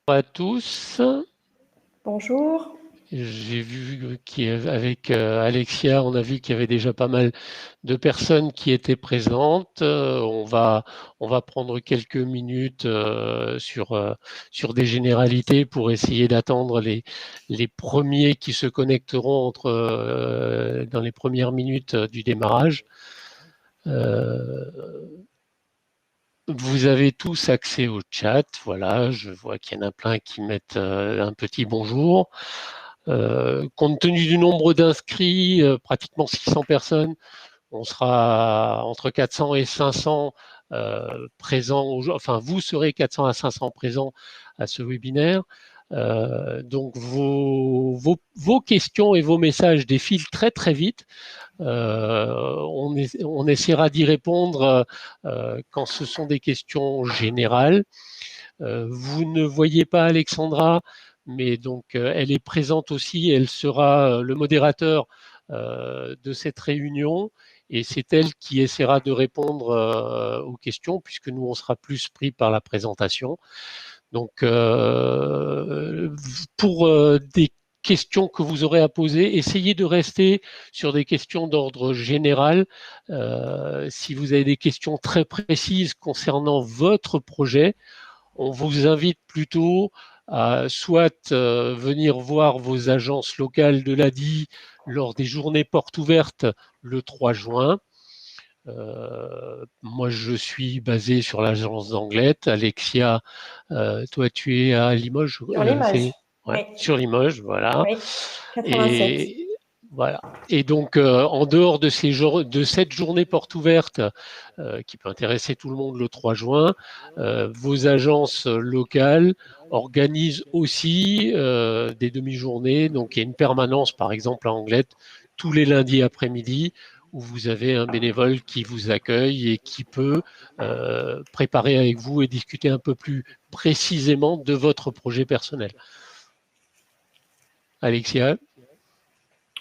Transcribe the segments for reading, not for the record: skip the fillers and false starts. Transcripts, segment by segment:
À tous. Bonjour. J'ai vu qu'avec Alexia, on a vu qu'il y avait déjà pas mal de personnes qui étaient présentes. On va prendre quelques minutes sur des généralités pour essayer d'attendre les premiers qui se connecteront dans les premières minutes du démarrage. Euh, Vous avez tous accès au chat. Voilà, je vois qu'il y en a plein qui mettent un petit bonjour. Compte tenu du nombre d'inscrits, pratiquement 600 personnes, on sera entre 400 et 500 présents. Enfin, vous serez 400 à 500 présents à ce webinaire. Donc, vos questions et vos messages défilent très très vite. On essaiera d'y répondre quand ce sont des questions générales. Vous ne voyez pas Alexandra, mais donc elle est présente aussi. Elle sera le modérateur de cette réunion et c'est elle qui essaiera de répondre aux questions puisque nous, on sera plus pris par la présentation. Donc, pour des questions que vous aurez à poser, essayez de rester sur des questions d'ordre général. Si vous avez des questions très précises concernant votre projet, on vous invite plutôt à soit venir voir vos agences locales de l'ADI lors des journées portes ouvertes le 3 juin. Moi, je suis basé sur l'agence d'Anglette. Alexia, toi, tu es à Limoges. Sur Limoges. Ouais, Oui, sur Limoges, voilà. oui, 87. Et voilà. Et donc, en dehors de de cette journée porte ouverte qui peut intéresser tout le monde le 3 juin, vos agences locales organisent aussi des demi-journées. Donc, il y a une permanence, par exemple, à Anglette, tous les lundis après-midi, où vous avez un bénévole qui vous accueille et qui peut préparer avec vous et discuter un peu plus précisément de votre projet personnel. Alexia,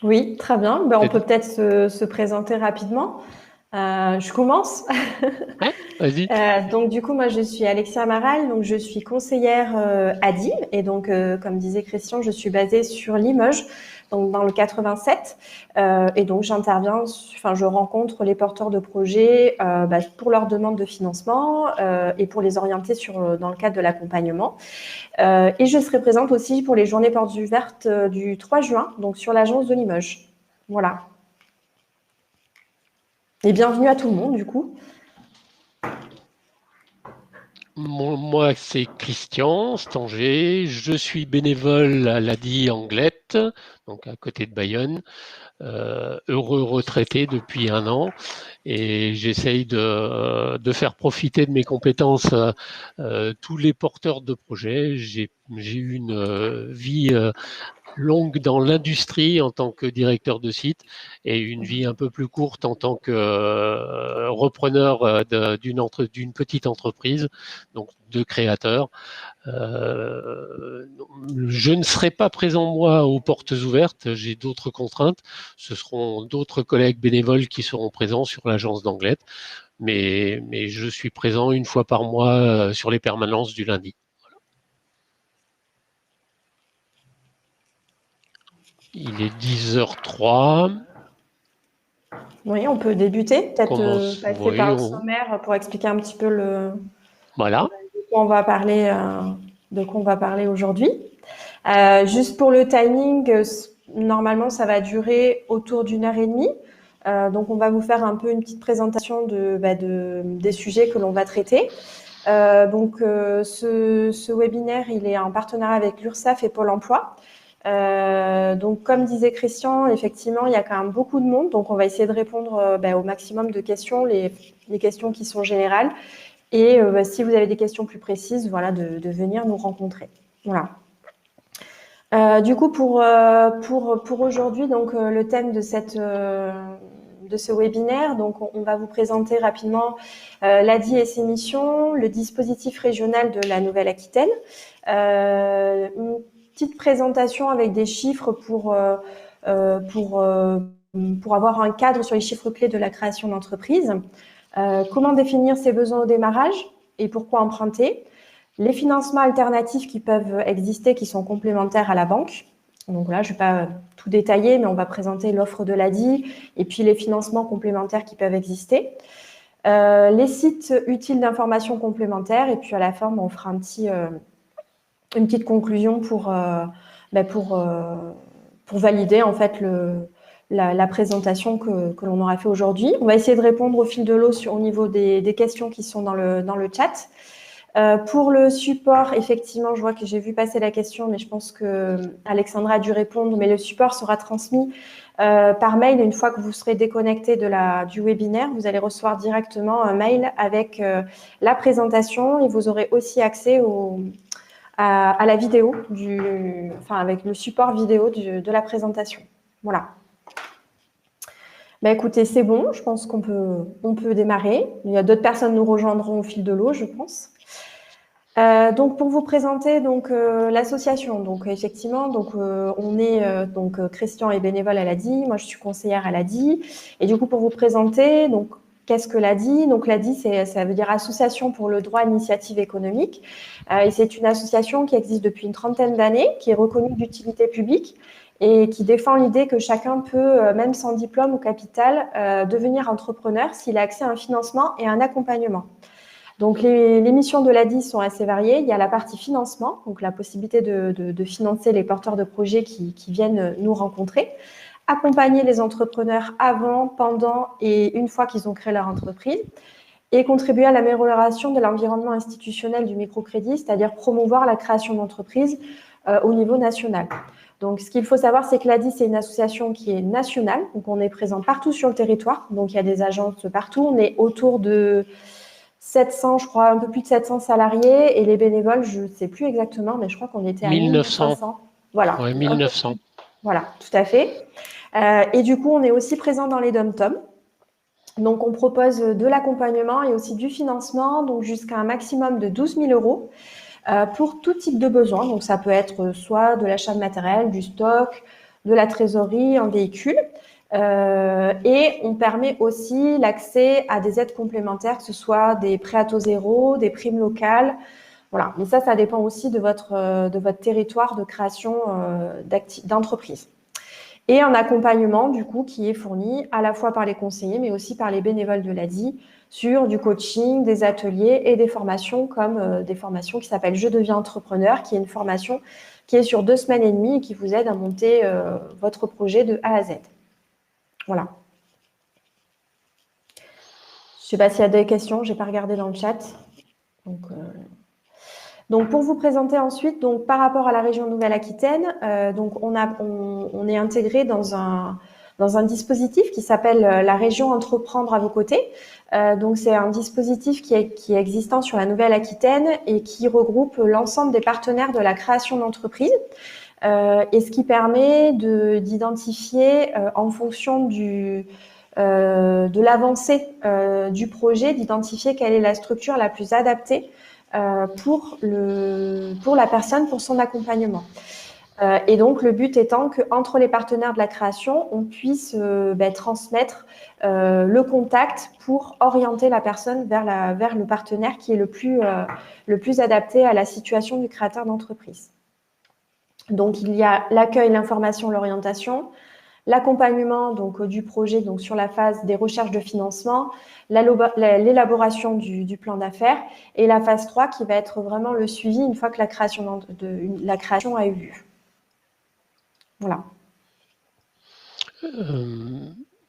Oui, très bien. Ben, on peut peut-être se présenter rapidement. Je commence. ouais, vas-y. Donc du coup, moi, je suis Alexia Amaral, donc je suis conseillère ADI, et donc, comme disait Christian, je suis basée sur Limoges, donc dans le 87, et donc j'interviens, enfin, je rencontre les porteurs de projets pour leur demande de financement et pour les orienter dans le cadre de l'accompagnement. Et je serai présente aussi pour les journées portes ouvertes du 3 juin, donc sur l'agence de Limoges. Voilà. Et bienvenue à tout le monde, du coup. Moi, c'est Christian Stanger. Je suis bénévole à l'ADI Anglette, donc à côté de Bayonne, heureux retraité depuis 1 an. Et j'essaye de faire profiter de mes compétences tous les porteurs de projets. J'ai eu une vie longue dans l'industrie en tant que directeur de site et une vie un peu plus courte en tant que repreneur d'une petite entreprise, donc de créateur. Je ne serai pas présent moi aux portes ouvertes, j'ai d'autres contraintes. Ce seront d'autres collègues bénévoles qui seront présents sur l'agence d'Anglette, mais je suis présent une fois par mois sur les permanences du lundi. Il est 10h03. Oui, on peut débuter, peut-être passer Oui, par le sommaire pour expliquer un petit peu voilà. de quoi on va parler, aujourd'hui. Juste pour le timing, normalement, ça va durer autour d'1 heure et demie. Donc, on va vous faire un peu une petite présentation des sujets que l'on va traiter. Ce webinaire, il est en partenariat avec l'URSSAF et Pôle emploi. Donc, comme disait Christian, effectivement, il y a quand même beaucoup de monde. Donc, on va essayer de répondre au maximum de questions, les questions qui sont générales. Et si vous avez des questions plus précises, voilà, de venir nous rencontrer. Voilà. Du coup, pour aujourd'hui, donc le thème de ce webinaire, donc on va vous présenter rapidement l'ADI et ses missions, le dispositif régional de la Nouvelle-Aquitaine, une petite présentation avec des chiffres pour avoir un cadre sur les chiffres clés de la création d'entreprise, comment définir ses besoins au démarrage et pourquoi emprunter, Les financements alternatifs qui peuvent exister, qui sont complémentaires à la banque. Donc là, je ne vais pas tout détailler, mais on va présenter l'offre de l'ADI et puis les financements complémentaires qui peuvent exister. Les sites utiles d'information complémentaires et puis à la fin, on fera une petite conclusion pour valider en fait la présentation que l'on aura fait aujourd'hui. On va essayer de répondre au fil de l'eau au niveau des questions qui sont dans le chat. Pour le support, effectivement, je vois que j'ai vu passer la question, mais je pense que Alexandra a dû répondre. Mais le support sera transmis par mail une fois que vous serez déconnecté du webinaire. Vous allez recevoir directement un mail avec la présentation et vous aurez aussi accès à la vidéo, avec le support vidéo de la présentation. Voilà. Écoutez, c'est bon. Je pense qu'on peut démarrer. Il y a d'autres personnes nous rejoindront au fil de l'eau, je pense. Donc pour vous présenter l'association, donc effectivement on est Christian est bénévole à l'ADI, moi je suis conseillère à l'ADI et du coup pour vous présenter donc qu'est-ce que l'ADI? Donc l'ADI ça veut dire Association pour le droit à l'initiative économique et c'est une association qui existe depuis une trentaine d'années, qui est reconnue d'utilité publique et qui défend l'idée que chacun peut, même sans diplôme ou capital, devenir entrepreneur s'il a accès à un financement et un accompagnement. Donc, les missions de l'ADI sont assez variées. Il y a la partie financement, donc la possibilité de financer les porteurs de projets qui viennent nous rencontrer, accompagner les entrepreneurs avant, pendant et une fois qu'ils ont créé leur entreprise, et contribuer à l'amélioration de l'environnement institutionnel du microcrédit, c'est-à-dire promouvoir la création d'entreprises au niveau national. Donc, ce qu'il faut savoir, c'est que l'ADI, c'est une association qui est nationale, donc on est présent partout sur le territoire, donc il y a des agences partout, on est autour de 700, je crois, un peu plus de 700 salariés et les bénévoles, je ne sais plus exactement, mais je crois qu'on était à 1500. Voilà. Ouais, 1900. Voilà, tout à fait. Et du coup, on est aussi présent dans les dom-toms. Donc, on propose de l'accompagnement et aussi du financement, donc jusqu'à un maximum de 12 000 euros pour tout type de besoin. Donc, ça peut être soit de l'achat de matériel, du stock, de la trésorerie, un véhicule. Et on permet aussi l'accès à des aides complémentaires, que ce soit des prêts à taux zéro, des primes locales. Voilà. Mais ça dépend aussi de votre territoire de création d'entreprise. Et un accompagnement, du coup, qui est fourni à la fois par les conseillers, mais aussi par les bénévoles de l'ADI sur du coaching, des ateliers et des formations comme des formations qui s'appellent Je deviens entrepreneur, qui est une formation qui est sur 2 semaines et demie et qui vous aide à monter votre projet de A à Z. Voilà. Je ne sais pas s'il y a des questions, je n'ai pas regardé dans le chat. Donc, pour vous présenter ensuite, donc, par rapport à la région Nouvelle-Aquitaine, on est intégré dans un dispositif qui s'appelle la région Entreprendre à vos côtés. Donc, c'est un dispositif qui est existant sur la Nouvelle-Aquitaine et qui regroupe l'ensemble des partenaires de la création d'entreprises. Et ce qui permet d'identifier en fonction de l'avancée du projet, d'identifier quelle est la structure la plus adaptée pour la personne, pour son accompagnement. Et donc, le but étant qu'entre les partenaires de la création, on puisse transmettre le contact pour orienter la personne vers le partenaire qui est le plus adapté à la situation du créateur d'entreprise. Donc, il y a l'accueil, l'information, l'orientation, l'accompagnement du projet sur la phase des recherches de financement, l'élaboration du plan d'affaires et la phase 3 qui va être vraiment le suivi une fois que la création a eu lieu. Voilà.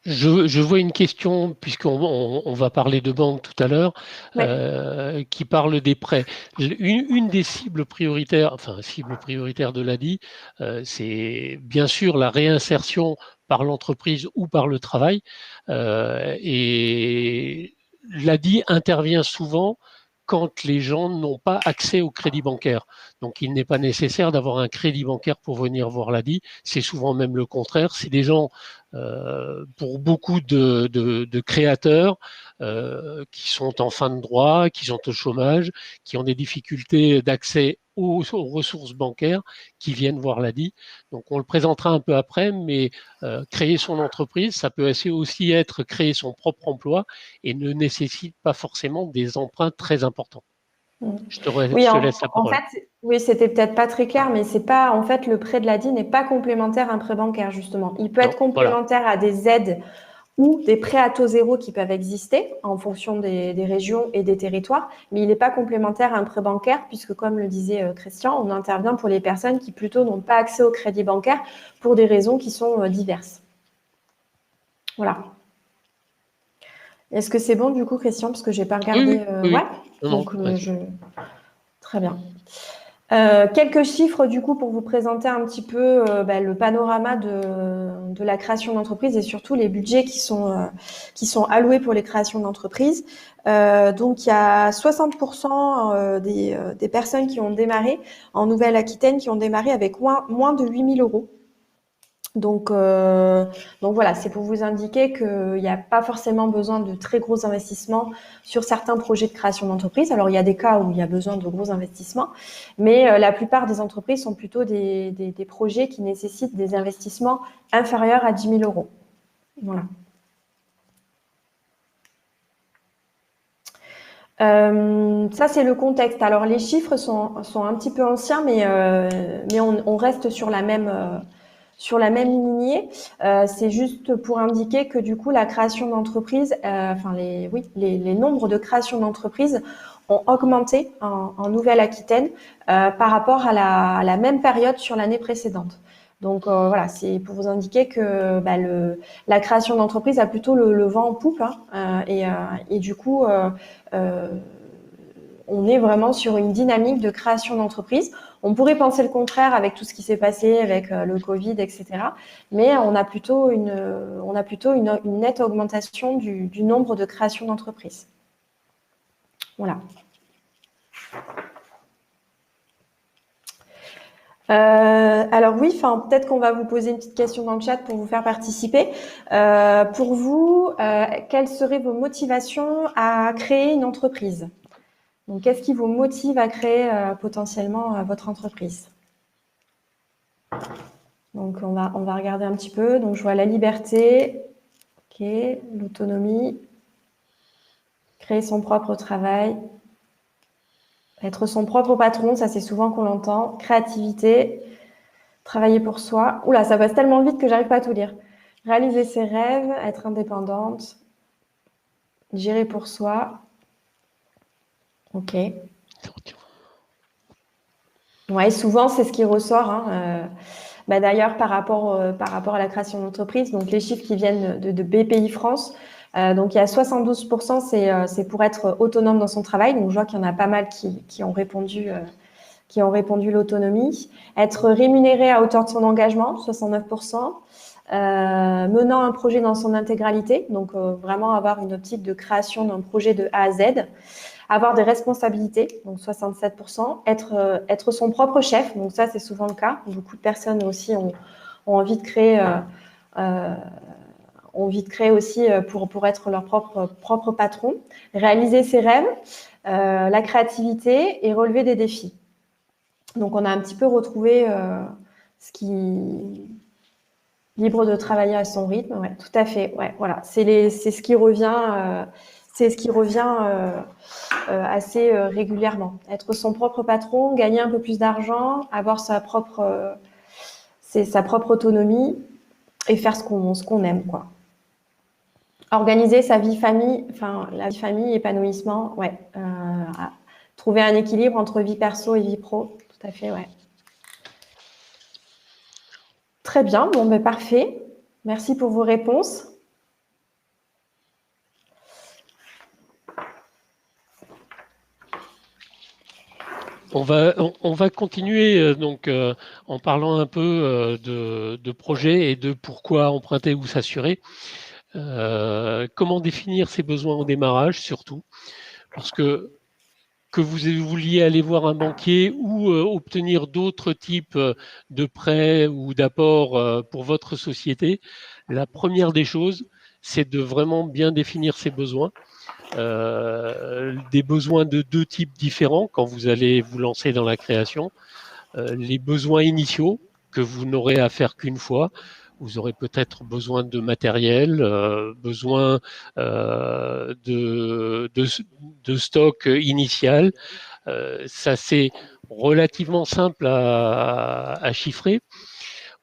Je vois une question, puisqu'on va parler de banque tout à l'heure, qui parle des prêts. Une des cibles prioritaires de l'ADI, c'est bien sûr la réinsertion par l'entreprise ou par le travail. Et l'ADI intervient souvent quand les gens n'ont pas accès au crédit bancaire. Donc, il n'est pas nécessaire d'avoir un crédit bancaire pour venir voir l'ADI. C'est souvent même le contraire. C'est des gens, pour beaucoup de créateurs qui sont en fin de droit, qui sont au chômage, qui ont des difficultés d'accès aux ressources bancaires, qui viennent voir l'ADI. Donc, on le présentera un peu après, mais créer son entreprise, ça peut aussi être créer son propre emploi et ne nécessite pas forcément des emprunts très importants. Je te Oui, laisse la en parole. fait, oui, c'était peut-être pas très clair, mais c'est pas, en fait, le prêt de l'ADI n'est pas complémentaire à un prêt bancaire, justement. Il peut Non, être voilà. complémentaire à des aides ou des prêts à taux zéro qui peuvent exister en fonction des régions et des territoires, mais il n'est pas complémentaire à un prêt bancaire puisque, comme le disait Christian, on intervient pour les personnes qui plutôt n'ont pas accès au crédit bancaire pour des raisons qui sont diverses. Voilà. Est-ce que c'est bon du coup, Christian, parce que j'ai pas Oui, regardé. oui, Ouais. oui. Non, Donc non, très bien. Quelques chiffres du coup pour vous présenter un petit peu le panorama de la création d'entreprise et surtout les budgets qui sont alloués pour les créations d'entreprises. Donc il y a 60% des personnes qui ont démarré en Nouvelle-Aquitaine qui ont démarré avec moins de 8 000 euros. Donc voilà, c'est pour vous indiquer qu'il n'y a pas forcément besoin de très gros investissements sur certains projets de création d'entreprise. Alors il y a des cas où il y a besoin de gros investissements, mais la plupart des entreprises sont plutôt des projets qui nécessitent des investissements inférieurs à 10 000 euros. Voilà. Ça, c'est le contexte. Alors les chiffres sont un petit peu anciens, mais on reste sur la même lignée. C'est juste pour indiquer que du coup la création d'entreprises, les nombres de créations d'entreprises ont augmenté en Nouvelle-Aquitaine par rapport à la même période sur l'année précédente. Donc voilà, c'est pour vous indiquer que la création d'entreprise a plutôt le vent en poupe, hein, et du coup euh, on est vraiment sur une dynamique de création d'entreprise. On pourrait penser le contraire avec tout ce qui s'est passé avec le Covid, etc. Mais on a plutôt une nette augmentation du nombre de créations d'entreprises. Voilà. Alors oui, peut-être qu'on va vous poser une petite question dans le chat pour vous faire participer. Pour vous, quelles seraient vos motivations à créer une entreprise ? Donc, qu'est-ce qui vous motive à créer potentiellement votre entreprise ? Donc, on va regarder un petit peu. Donc, je vois la liberté, ok, l'autonomie, créer son propre travail, être son propre patron, ça c'est souvent qu'on l'entend, créativité, travailler pour soi. Oula, ça passe tellement vite que j'arrive pas à tout lire. Réaliser ses rêves, être indépendante, gérer pour soi. Ok. Ouais, souvent c'est ce qui ressort, hein. D'ailleurs, par rapport à la création d'entreprise, donc les chiffres qui viennent de BPI France, donc il y a 72%, c'est pour être autonome dans son travail. Donc je vois qu'il y en a pas mal qui ont répondu l'autonomie. Être rémunéré à hauteur de son engagement, 69%. Menant un projet dans son intégralité, donc vraiment avoir une optique de création d'un projet de A à Z. Avoir des responsabilités, donc 67%, être son propre chef, donc ça c'est souvent le cas. Beaucoup de personnes aussi ont envie de créer, aussi pour être leur propre patron. Réaliser ses rêves, la créativité et relever des défis. Donc on a un petit peu retrouvé ce qui libre de travailler à son rythme, ouais, tout à fait, ouais, voilà, c'est ce qui revient. Assez régulièrement. Être son propre patron, gagner un peu plus d'argent, avoir sa propre autonomie et faire ce qu'on aime, quoi. Organiser sa vie famille, la vie famille, épanouissement, ouais. Trouver un équilibre entre vie perso et vie pro, tout à fait, ouais. Très bien, bon, parfait. Merci pour vos réponses. On va continuer donc en parlant un peu de projets et de pourquoi emprunter ou s'assurer. Comment définir ses besoins au démarrage surtout, parce que vous vouliez aller voir un banquier ou obtenir d'autres types de prêts ou d'apports pour votre société, la première des choses, c'est de vraiment bien définir ses besoins. Des besoins de deux types différents quand vous allez vous lancer dans la création. Les besoins initiaux que vous n'aurez à faire qu'une fois. Vous aurez peut-être besoin de matériel, besoin de stock initial, Ça, c'est relativement simple à chiffrer.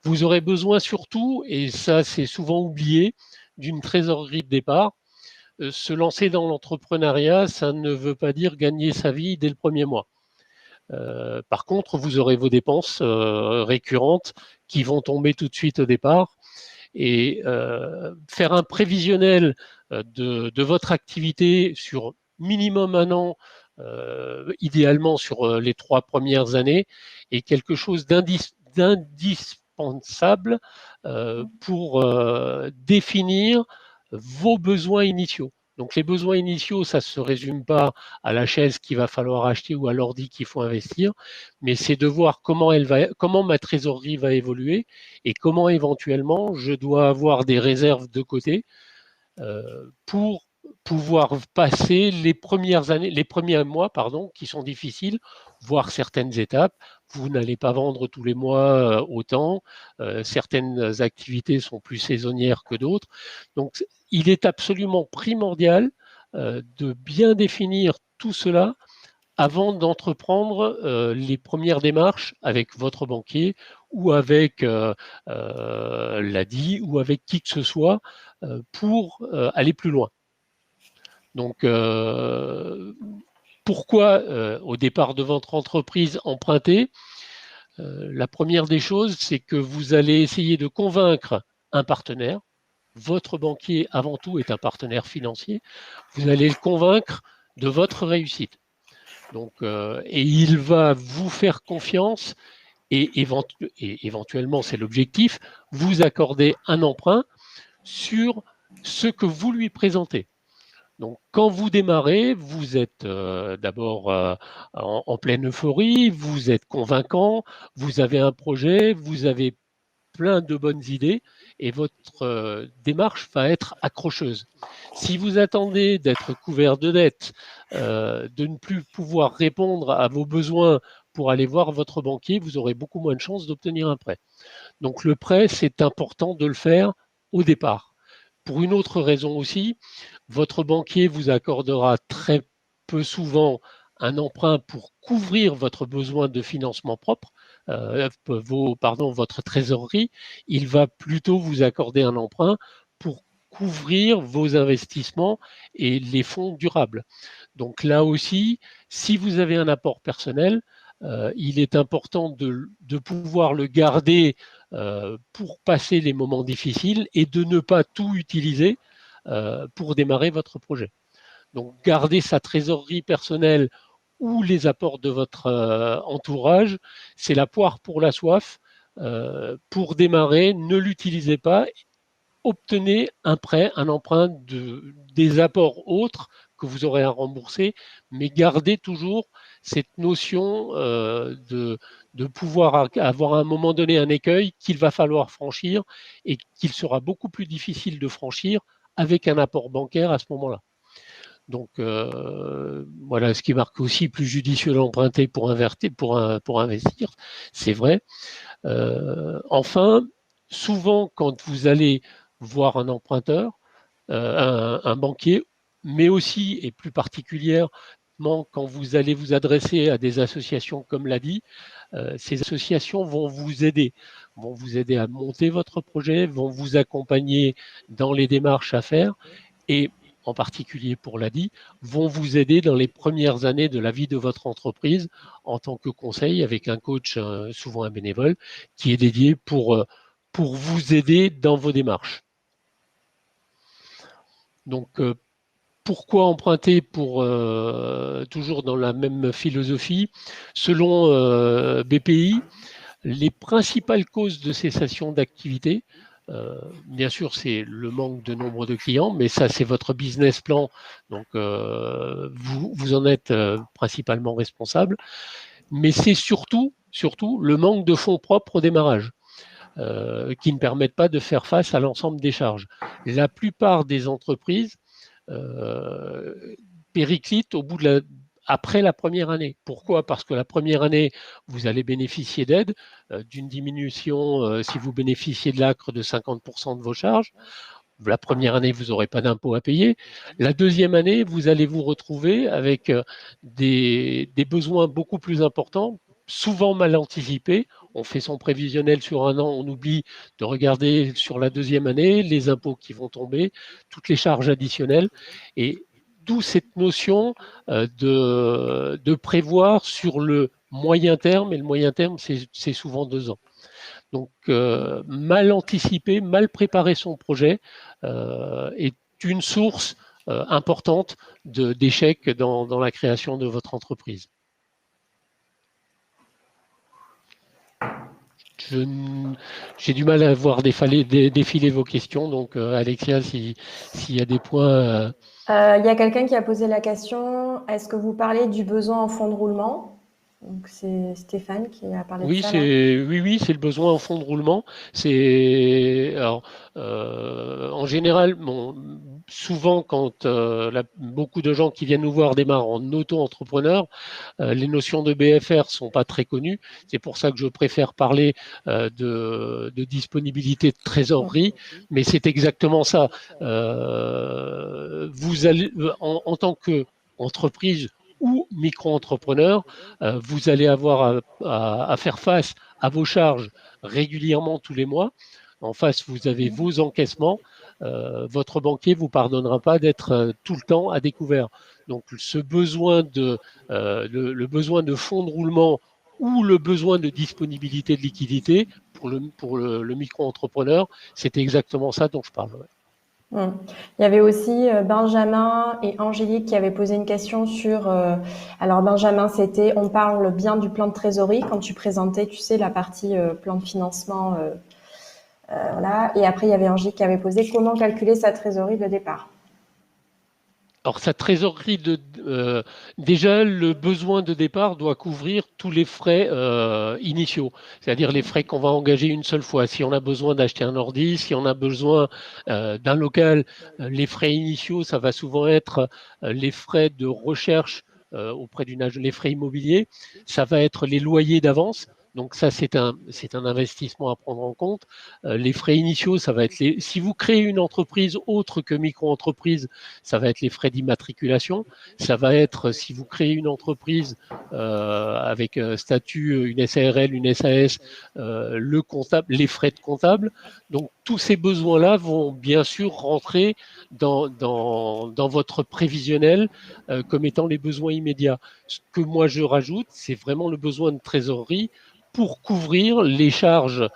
Vous aurez besoin surtout, et ça c'est souvent oublié, d'une trésorerie de départ. Se lancer dans l'entrepreneuriat, ça ne veut pas dire gagner sa vie dès le premier mois. Par contre, vous aurez vos dépenses récurrentes qui vont tomber tout de suite au départ. Et faire un prévisionnel de votre activité sur minimum un an, idéalement sur les 3 premières années, est quelque chose d'indispensable pour définir vos besoins initiaux. Donc les besoins initiaux, ça ne se résume pas à la chaise qu'il va falloir acheter ou à l'ordi qu'il faut investir, mais c'est de voir comment ma trésorerie va évoluer et comment éventuellement je dois avoir des réserves de côté pour pouvoir passer les premiers mois, qui sont difficiles, voire certaines étapes. Vous n'allez pas vendre tous les mois autant. Certaines activités sont plus saisonnières que d'autres. Donc, il est absolument primordial de bien définir tout cela avant d'entreprendre les premières démarches avec votre banquier ou avec l'ADI ou avec qui que ce soit pour aller plus loin. Donc, pourquoi au départ de votre entreprise emprunter? La première des choses, c'est que vous allez essayer de convaincre un partenaire. Votre banquier, avant tout, est un partenaire financier. Vous allez le convaincre de votre réussite. Donc, et il va vous faire confiance et éventuellement, c'est l'objectif, vous accorder un emprunt sur ce que vous lui présentez. Donc, quand vous démarrez, vous êtes d'abord en pleine euphorie, vous êtes convaincant, vous avez un projet, vous avez plein de bonnes idées et votre démarche va être accrocheuse. Si vous attendez d'être couvert de dettes, de ne plus pouvoir répondre à vos besoins pour aller voir votre banquier, vous aurez beaucoup moins de chances d'obtenir un prêt. Donc le prêt, c'est important de le faire au départ. Pour une autre raison aussi, votre banquier vous accordera très peu souvent un emprunt pour couvrir votre besoin de financement propre, votre trésorerie. Il va plutôt vous accorder un emprunt pour couvrir vos investissements et les fonds durables. Donc là aussi, si vous avez un apport personnel, il est important de pouvoir le garder pour passer les moments difficiles et de ne pas tout utiliser pour démarrer votre projet. Donc, garder sa trésorerie personnelle ou les apports de votre entourage, c'est la poire pour la soif. Pour démarrer, ne l'utilisez pas. Obtenez un prêt, un emprunt des apports autres que vous aurez à rembourser, mais gardez toujours cette notion de pouvoir avoir à un moment donné un écueil qu'il va falloir franchir et qu'il sera beaucoup plus difficile de franchir avec un apport bancaire à ce moment-là. Donc voilà, ce qui marque aussi plus judicieux d'emprunter pour investir, c'est vrai. Enfin, souvent quand vous allez voir un emprunteur, un banquier, mais aussi et plus particulièrement quand vous allez vous adresser à des associations comme l'a dit, ces associations vont vous aider à monter votre projet, vont vous accompagner dans les démarches à faire et en particulier pour l'ADI, vont vous aider dans les premières années de la vie de votre entreprise en tant que conseil avec un coach, souvent un bénévole, qui est dédié pour vous aider dans vos démarches. Donc, pourquoi emprunter toujours dans la même philosophie? Selon BPI, les principales causes de cessation d'activité, bien sûr, c'est le manque de nombre de clients, mais ça, c'est votre business plan, donc vous en êtes principalement responsable. Mais c'est surtout le manque de fonds propres au démarrage, qui ne permettent pas de faire face à l'ensemble des charges. La plupart des entreprises périclitent après la première année. Pourquoi? Parce que la première année, vous allez bénéficier d'aide, d'une diminution si vous bénéficiez de l'ACRE de 50% de vos charges. la première année, vous n'aurez pas d'impôt à payer. La deuxième année, vous allez vous retrouver avec des besoins beaucoup plus importants, souvent mal anticipés. On fait son prévisionnel sur un an, on oublie de regarder sur la deuxième année les impôts qui vont tomber, toutes les charges additionnelles. Et d'où cette notion de prévoir sur le moyen terme. Et le moyen terme, c'est souvent 2 ans. Donc, mal anticiper, mal préparer son projet est une source importante d'échecs dans la création de votre entreprise. J'ai du mal à voir défiler vos questions, donc Alexia, s'il y a des points... Il y a quelqu'un qui a posé la question, est-ce que vous parlez du besoin en fonds de roulement? Donc c'est Stéphane qui a parlé de ça. Oui, c'est le besoin en fonds de roulement. Alors, en général, bon, souvent quand beaucoup de gens qui viennent nous voir démarrent en auto-entrepreneur, les notions de BFR sont pas très connues. C'est pour ça que je préfère parler de disponibilité de trésorerie, mais c'est exactement ça. Vous allez, en tant qu'entreprise ou micro-entrepreneur, vous allez avoir à faire face à vos charges régulièrement tous les mois. En face, vous avez vos encaissements. Votre banquier ne vous pardonnera pas d'être tout le temps à découvert. Donc, le besoin de fonds de roulement ou le besoin de disponibilité de liquidité pour le micro-entrepreneur, c'est exactement ça dont je parle. Ouais. Il y avait aussi Benjamin et Angélique qui avaient posé une question sur... alors Benjamin, c'était, on parle bien du plan de trésorerie quand tu présentais, tu sais, la partie plan de financement. Voilà. Et après, il y avait Angélique qui avait posé comment calculer sa trésorerie de départ. Alors, sa trésorerie, déjà, le besoin de départ doit couvrir tous les frais initiaux, c'est-à-dire les frais qu'on va engager une seule fois. Si on a besoin d'acheter un ordi, si on a besoin d'un local, les frais initiaux, ça va souvent être les frais de recherche auprès les frais immobiliers, ça va être les loyers d'avance. Donc ça, c'est un investissement à prendre en compte. Les frais initiaux, ça va être si vous créez une entreprise autre que micro-entreprise, ça va être les frais d'immatriculation. Ça va être, si vous créez une entreprise avec statut, une SARL, une SAS, le comptable, les frais de comptable. Donc tous ces besoins-là vont bien sûr rentrer dans votre prévisionnel comme étant les besoins immédiats. Ce que moi je rajoute, c'est vraiment le besoin de trésorerie pour couvrir les charges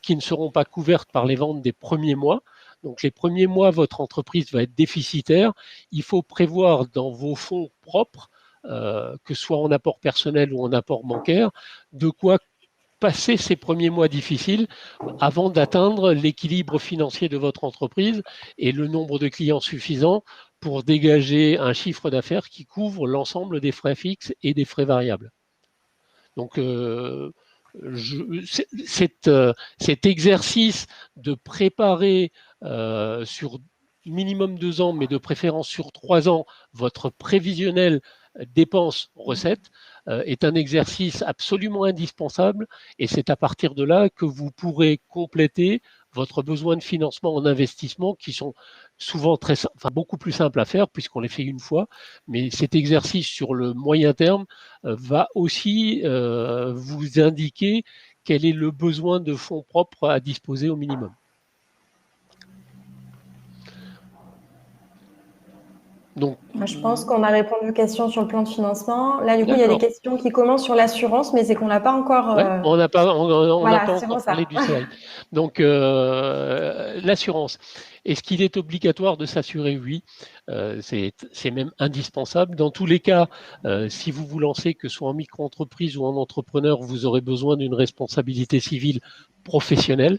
qui ne seront pas couvertes par les ventes des premiers mois. Donc les premiers mois, votre entreprise va être déficitaire. Il faut prévoir dans vos fonds propres, que ce soit en apport personnel ou en apport bancaire, de quoi passer ces premiers mois difficiles avant d'atteindre l'équilibre financier de votre entreprise et le nombre de clients suffisant pour dégager un chiffre d'affaires qui couvre l'ensemble des frais fixes et des frais variables. Donc, cet exercice de préparer sur minimum 2 ans, mais de préférence sur 3 ans, votre prévisionnel dépenses-recettes est un exercice absolument indispensable et c'est à partir de là que vous pourrez compléter votre besoin de financement en investissement qui sont souvent beaucoup plus simples à faire puisqu'on les fait une fois, mais cet exercice sur le moyen terme va aussi vous indiquer quel est le besoin de fonds propres à disposer au minimum. Donc, je pense qu'on a répondu aux questions sur le plan de financement. Là, du coup, il y a des questions qui commencent sur l'assurance, mais c'est qu'on n'a pas encore... on n'a pas encore parlé du CERI. Donc, l'assurance. Est-ce qu'il est obligatoire de s'assurer? Oui, c'est même indispensable. Dans tous les cas, si vous vous lancez, que ce soit en micro-entreprise ou en entrepreneur, vous aurez besoin d'une responsabilité civile professionnelle.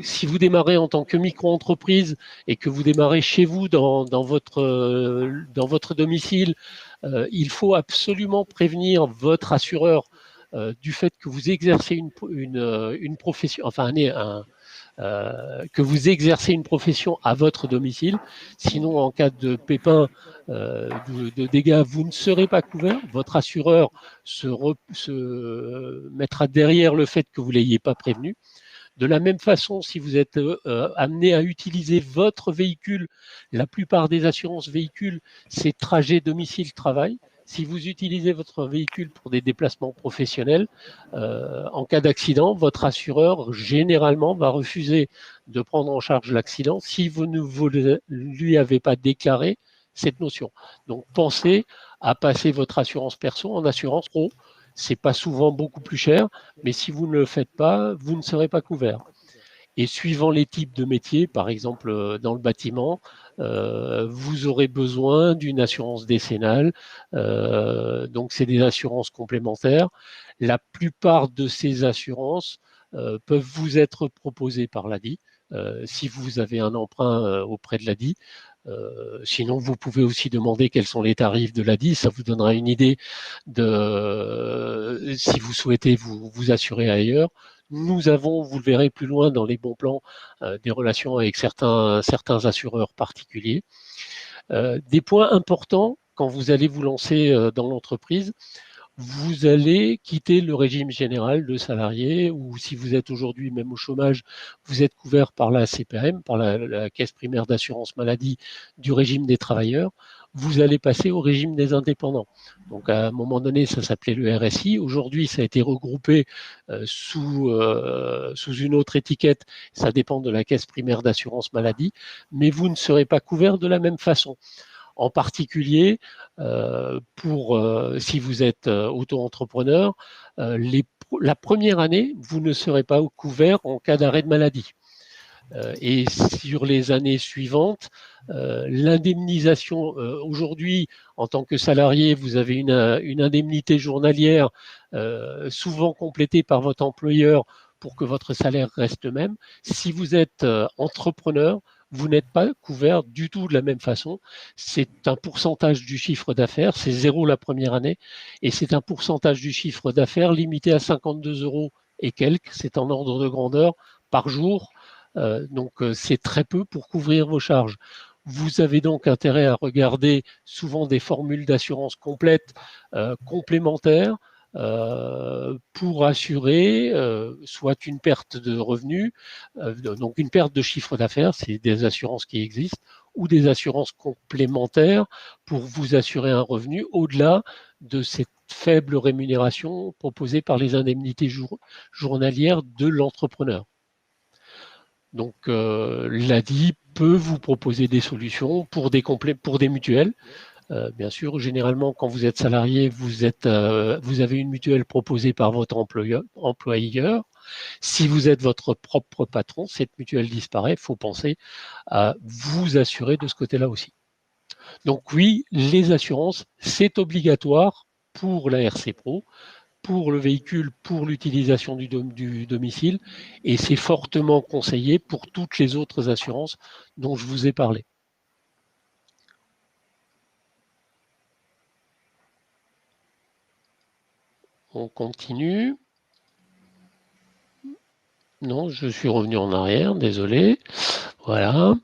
Si vous démarrez en tant que micro-entreprise et que vous démarrez chez vous dans votre domicile, il faut absolument prévenir votre assureur du fait que vous exercez une profession, enfin que vous exercez une profession à votre domicile. Sinon, en cas de pépin, de dégâts, vous ne serez pas couvert. Votre assureur se mettra derrière le fait que vous ne l'ayez pas prévenu. De la même façon, si vous êtes amené à utiliser votre véhicule, la plupart des assurances véhicules, c'est trajet domicile-travail. Si vous utilisez votre véhicule pour des déplacements professionnels, en cas d'accident, votre assureur généralement va refuser de prendre en charge l'accident si vous ne lui avez pas déclaré cette notion. Donc pensez à passer votre assurance perso en assurance pro. C'est pas souvent beaucoup plus cher, mais si vous ne le faites pas, vous ne serez pas couvert. Et suivant les types de métiers, par exemple dans le bâtiment, vous aurez besoin d'une assurance décennale. Donc, c'est des assurances complémentaires. La plupart de ces assurances peuvent vous être proposées par l'ADI si vous avez un emprunt auprès de l'ADI. Sinon, vous pouvez aussi demander quels sont les tarifs de l'ADI. Ça vous donnera une idée de si vous souhaitez vous assurer ailleurs. Nous avons, vous le verrez plus loin dans les bons plans, des relations avec certains assureurs particuliers. Des points importants quand vous allez vous lancer dans l'entreprise, vous allez quitter le régime général de salarié ou si vous êtes aujourd'hui même au chômage, vous êtes couvert par la CPAM, par la Caisse primaire d'assurance maladie du régime des travailleurs, vous allez passer au régime des indépendants. Donc à un moment donné, ça s'appelait le RSI. Aujourd'hui, ça a été regroupé sous une autre étiquette. Ça dépend de la Caisse primaire d'assurance maladie, mais vous ne serez pas couvert de la même façon. En particulier, si vous êtes auto-entrepreneur, la première année, vous ne serez pas couvert en cas d'arrêt de maladie. Et sur les années suivantes, l'indemnisation, aujourd'hui, en tant que salarié, vous avez une indemnité journalière souvent complétée par votre employeur pour que votre salaire reste le même. Si vous êtes entrepreneur, vous n'êtes pas couvert du tout de la même façon. C'est un pourcentage du chiffre d'affaires, c'est 0 la première année, et c'est un pourcentage du chiffre d'affaires limité à 52 euros et quelques, c'est en ordre de grandeur, par jour. Donc c'est très peu pour couvrir vos charges. Vous avez donc intérêt à regarder souvent des formules d'assurance complètes, complémentaires, pour assurer soit une perte de revenus, donc une perte de chiffre d'affaires, c'est des assurances qui existent, ou des assurances complémentaires pour vous assurer un revenu au-delà de cette faible rémunération proposée par les indemnités journalières de l'entrepreneur. Donc l'ADI peut vous proposer des solutions pour des mutuelles. Bien sûr, généralement, quand vous êtes salarié, vous avez une mutuelle proposée par votre employeur. Si vous êtes votre propre patron, cette mutuelle disparaît. Il faut penser à vous assurer de ce côté-là aussi. Donc oui, les assurances, c'est obligatoire pour la RC Pro, pour le véhicule, pour l'utilisation du domicile, et c'est fortement conseillé pour toutes les autres assurances dont je vous ai parlé. On continue. Non, je suis revenu en arrière, désolé. Voilà.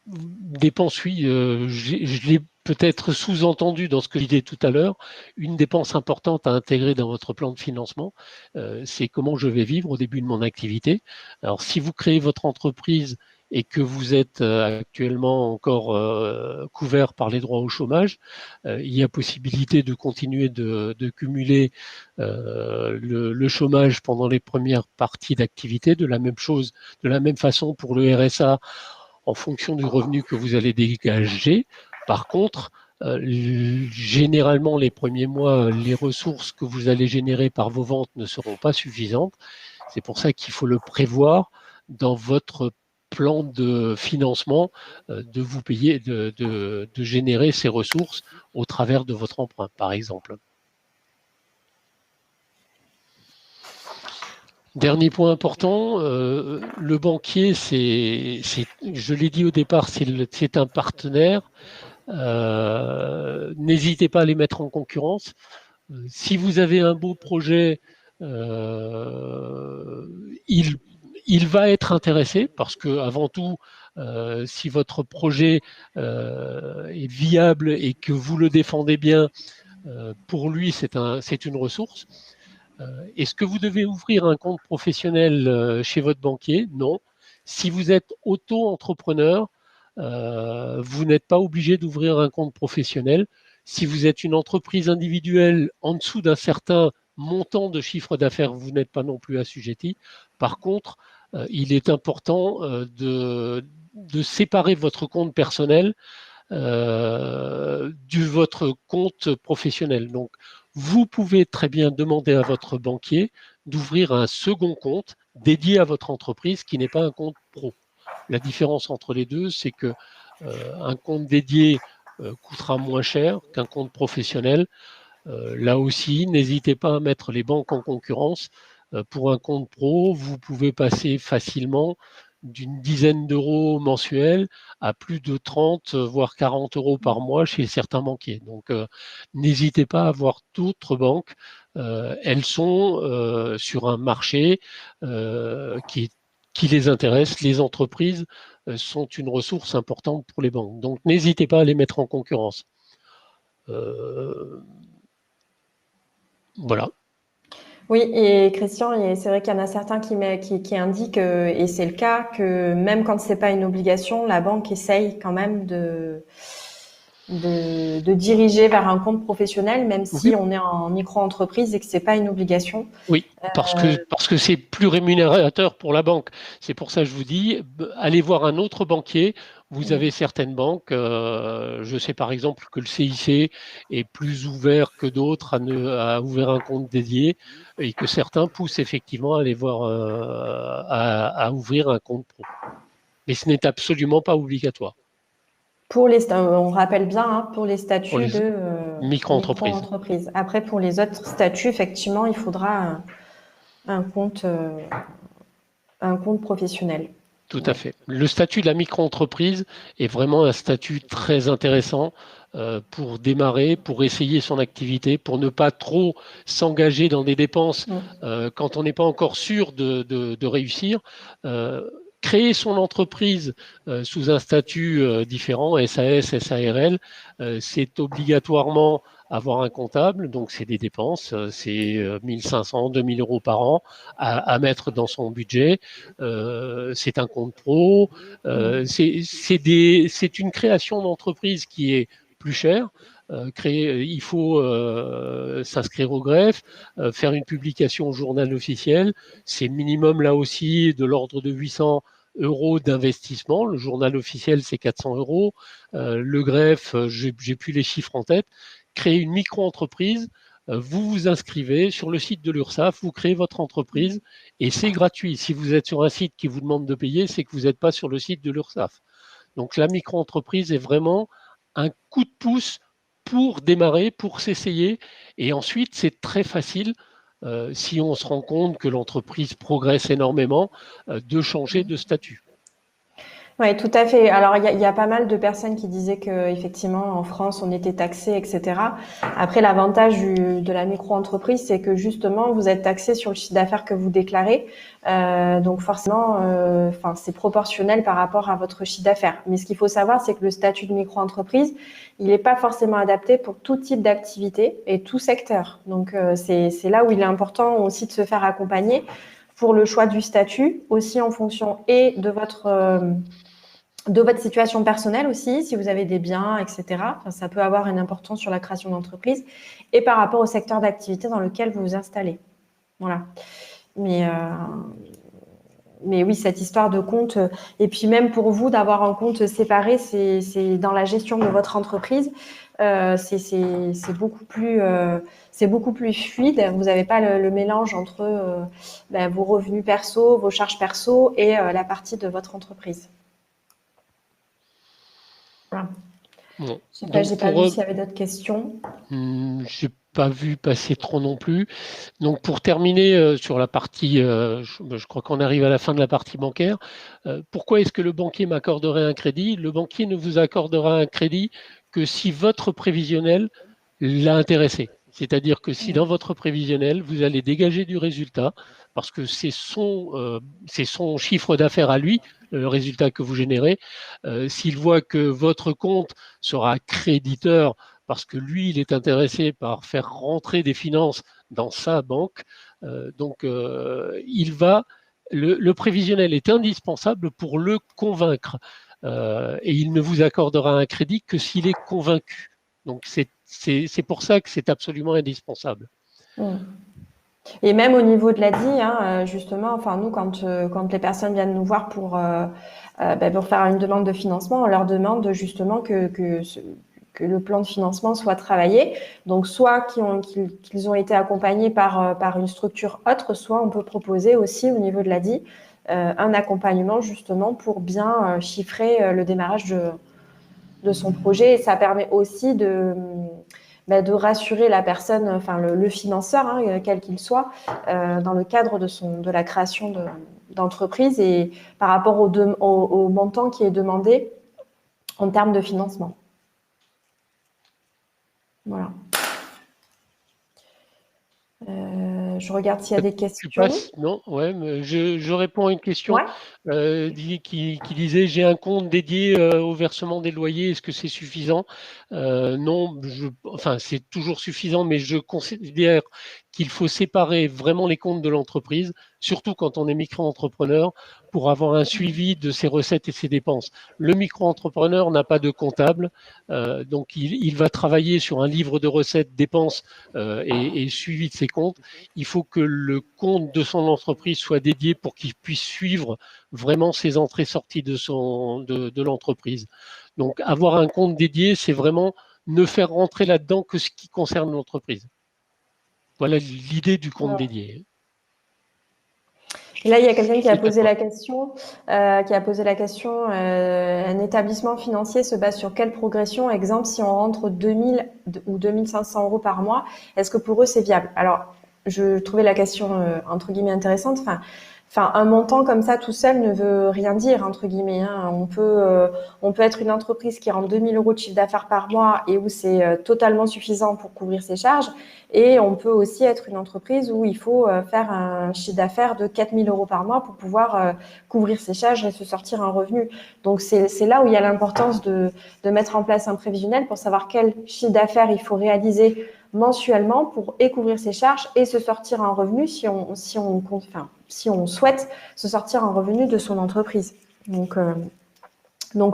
Dépenses, oui, je l'ai peut-être sous-entendu dans ce que je disais tout à l'heure. Une dépense importante à intégrer dans votre plan de financement, c'est comment je vais vivre au début de mon activité. Alors, si vous créez votre entreprise et que vous êtes actuellement encore couvert par les droits au chômage, il y a possibilité de continuer de cumuler le chômage pendant les premières parties d'activité, de la même façon pour le RSA, en fonction du revenu que vous allez dégager. Par contre, généralement, les premiers mois, les ressources que vous allez générer par vos ventes ne seront pas suffisantes. C'est pour ça qu'il faut le prévoir dans votre plan de financement, de vous payer, de générer ces ressources au travers de votre emprunt, par exemple. Dernier point important, le banquier, je l'ai dit au départ, c'est un partenaire. N'hésitez pas à les mettre en concurrence. Si vous avez un beau projet, il va être intéressé parce que avant tout, si votre projet est viable et que vous le défendez bien, pour lui, c'est une ressource. Est-ce que vous devez ouvrir un compte professionnel chez votre banquier? Non. Si vous êtes auto-entrepreneur, vous n'êtes pas obligé d'ouvrir un compte professionnel. Si vous êtes une entreprise individuelle en dessous d'un certain montant de chiffre d'affaires, vous n'êtes pas non plus assujetti. Par contre, il est important de séparer votre compte personnel de votre compte professionnel. Donc, vous pouvez très bien demander à votre banquier d'ouvrir un second compte dédié à votre entreprise qui n'est pas un compte pro. La différence entre les deux, c'est que un compte dédié coûtera moins cher qu'un compte professionnel. Là aussi, n'hésitez pas à mettre les banques en concurrence. Pour un compte pro, vous pouvez passer facilement d'une dizaine d'euros mensuels à plus de 30, voire 40 euros par mois chez certains banquiers. Donc, n'hésitez pas à voir d'autres banques. Elles sont sur un marché qui les intéresse. Les entreprises sont une ressource importante pour les banques. Donc, n'hésitez pas à les mettre en concurrence. Voilà. Oui, et Christian, c'est vrai qu'il y en a certains qui indiquent, et c'est le cas, que même quand c'est pas une obligation, la banque essaye quand même de diriger vers un compte professionnel, même si Oui, on est en micro-entreprise et que c'est pas une obligation. oui, parce que c'est plus rémunérateur pour la banque. C'est pour ça que je vous dis, allez voir un autre banquier. Vous avez certaines banques, je sais par exemple que le CIC est plus ouvert que d'autres à ouvrir un compte dédié et que certains poussent effectivement à aller voir à ouvrir un compte pro. Mais ce n'est absolument pas obligatoire On rappelle bien, hein, pour les pour statuts les de micro-entreprises. micro-entreprise. Après, pour les autres statuts, effectivement, il faudra un compte, un compte professionnel. Tout à Ouais. fait. Le statut de la micro-entreprise est vraiment un statut très intéressant pour démarrer, pour essayer son activité, pour ne pas trop s'engager dans des dépenses quand on n'est pas encore sûr de réussir. Créer son entreprise sous un statut différent, SAS, SARL, c'est obligatoirement avoir un comptable, donc c'est des dépenses, c'est 1500, 2000 euros par an à mettre dans son budget. C'est un compte pro, c'est une création d'entreprise qui est plus chère. Il faut s'inscrire au greffe, faire une publication au journal officiel. C'est minimum là aussi de l'ordre de 800 euros d'investissement. Le journal officiel, c'est 400 euros. Le greffe, j'ai plus les chiffres en tête. Créer une micro-entreprise, vous vous inscrivez sur le site de l'URSSAF, vous créez votre entreprise et c'est gratuit. Si vous êtes sur un site qui vous demande de payer, c'est que vous n'êtes pas sur le site de l'URSSAF. Donc la micro-entreprise est vraiment un coup de pouce pour démarrer, pour s'essayer. Et ensuite, c'est très facile, si on se rend compte que l'entreprise progresse énormément, de changer de statut. Oui, tout à fait. Alors, il y a pas mal de personnes qui disaient que effectivement, en France, on était taxé, etc. Après, l'avantage de la micro-entreprise, c'est que justement, vous êtes taxé sur le chiffre d'affaires que vous déclarez. Donc, forcément, enfin, c'est proportionnel par rapport à votre chiffre d'affaires. Mais ce qu'il faut savoir, c'est que le statut de micro-entreprise, il n'est pas forcément adapté pour tout type d'activité et tout secteur. Donc, c'est là où il est important aussi de se faire accompagner pour le choix du statut, aussi en fonction et de votre situation personnelle aussi, si vous avez des biens, etc. Enfin, ça peut avoir une importance sur la création d'entreprise et par rapport au secteur d'activité dans lequel vous vous installez. Voilà. Mais oui, cette histoire de compte, et puis même pour vous d'avoir un compte séparé, c'est dans la gestion de votre entreprise, c'est beaucoup plus fluide. Vous n'avez pas le mélange entre vos revenus perso, vos charges perso et la partie de votre entreprise. Voilà. Bon. J'ai pas vu s'il y avait d'autres questions. J'ai pas vu passer trop non plus. Donc pour terminer sur la partie, je crois qu'on arrive à la fin de la partie bancaire. Pourquoi est-ce que le banquier m'accorderait un crédit? Le banquier ne vous accordera un crédit que si votre prévisionnel l'a intéressé. C'est-à-dire que si dans votre prévisionnel, vous allez dégager du résultat, parce que c'est son chiffre d'affaires à lui, le résultat que vous générez, s'il voit que votre compte sera créditeur parce que lui, il est intéressé par faire rentrer des finances dans sa banque. Donc, le prévisionnel est indispensable pour le convaincre. Et il ne vous accordera un crédit que s'il est convaincu. Donc, c'est pour ça que c'est absolument indispensable. Et même au niveau de l'ADI, hein, justement, enfin nous, quand les personnes viennent nous voir pour faire une demande de financement, on leur demande justement que le plan de financement soit travaillé. Donc, soit qu'ils ont été accompagnés par une structure autre, soit on peut proposer aussi au niveau de l'ADI un accompagnement justement pour bien chiffrer le démarrage de son projet. Et ça permet aussi de rassurer la personne, enfin le financeur, hein, quel qu'il soit, dans le cadre de la création d'entreprise et par rapport au montant qui est demandé en termes de financement. Voilà. Je regarde s'il y a des questions. Non, ouais, mais je réponds à une question Ouais. qui disait j'ai un compte dédié au versement des loyers, est-ce que c'est suffisant? Non, enfin c'est toujours suffisant, mais je considère qu'il faut séparer vraiment les comptes de l'entreprise, surtout quand on est micro-entrepreneur, pour avoir un suivi de ses recettes et ses dépenses. Le micro-entrepreneur n'a pas de comptable, donc il va travailler sur un livre de recettes, dépenses et suivi de ses comptes. Il faut que le compte de son entreprise soit dédié pour qu'il puisse suivre vraiment ses entrées-sorties de l'entreprise. Donc, avoir un compte dédié, c'est vraiment ne faire rentrer là-dedans que ce qui concerne l'entreprise. Voilà l'idée du compte dédié. Et là, il y a quelqu'un qui a posé la question, un établissement financier se base sur quelle progression? Exemple, si on rentre 2000 ou 2500 euros par mois, est-ce que pour eux, c'est viable? Alors, je trouvais la question, entre guillemets, intéressante. Enfin, un montant comme ça tout seul ne veut rien dire, entre guillemets, hein. On peut être une entreprise qui rentre 2000 euros de chiffre d'affaires par mois et où c'est totalement suffisant pour couvrir ses charges. Et on peut aussi être une entreprise où il faut faire un chiffre d'affaires de 4000 euros par mois pour pouvoir couvrir ses charges et se sortir un revenu. Donc, c'est là où il y a l'importance de mettre en place un prévisionnel pour savoir quel chiffre d'affaires il faut réaliser mensuellement pour couvrir ses charges et se sortir un revenu si on souhaite se sortir un revenu de son entreprise. Donc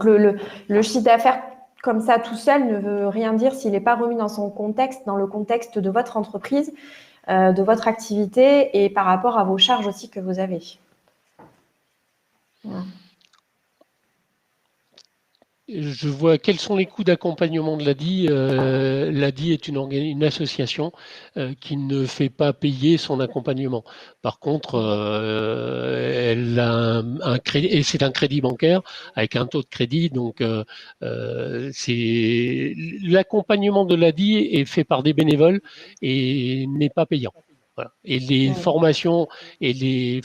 le chiffre d'affaires comme ça tout seul ne veut rien dire s'il n'est pas remis dans son contexte, dans le contexte de votre entreprise, de votre activité et par rapport à vos charges aussi que vous avez. Voilà. Je vois quels sont les coûts d'accompagnement de l'ADI. L'ADI est une association qui ne fait pas payer son accompagnement. Par contre, elle a un crédit, et c'est un crédit bancaire avec un taux de crédit. Donc, l'accompagnement de l'ADI est fait par des bénévoles et n'est pas payant. Voilà. Et les formations, les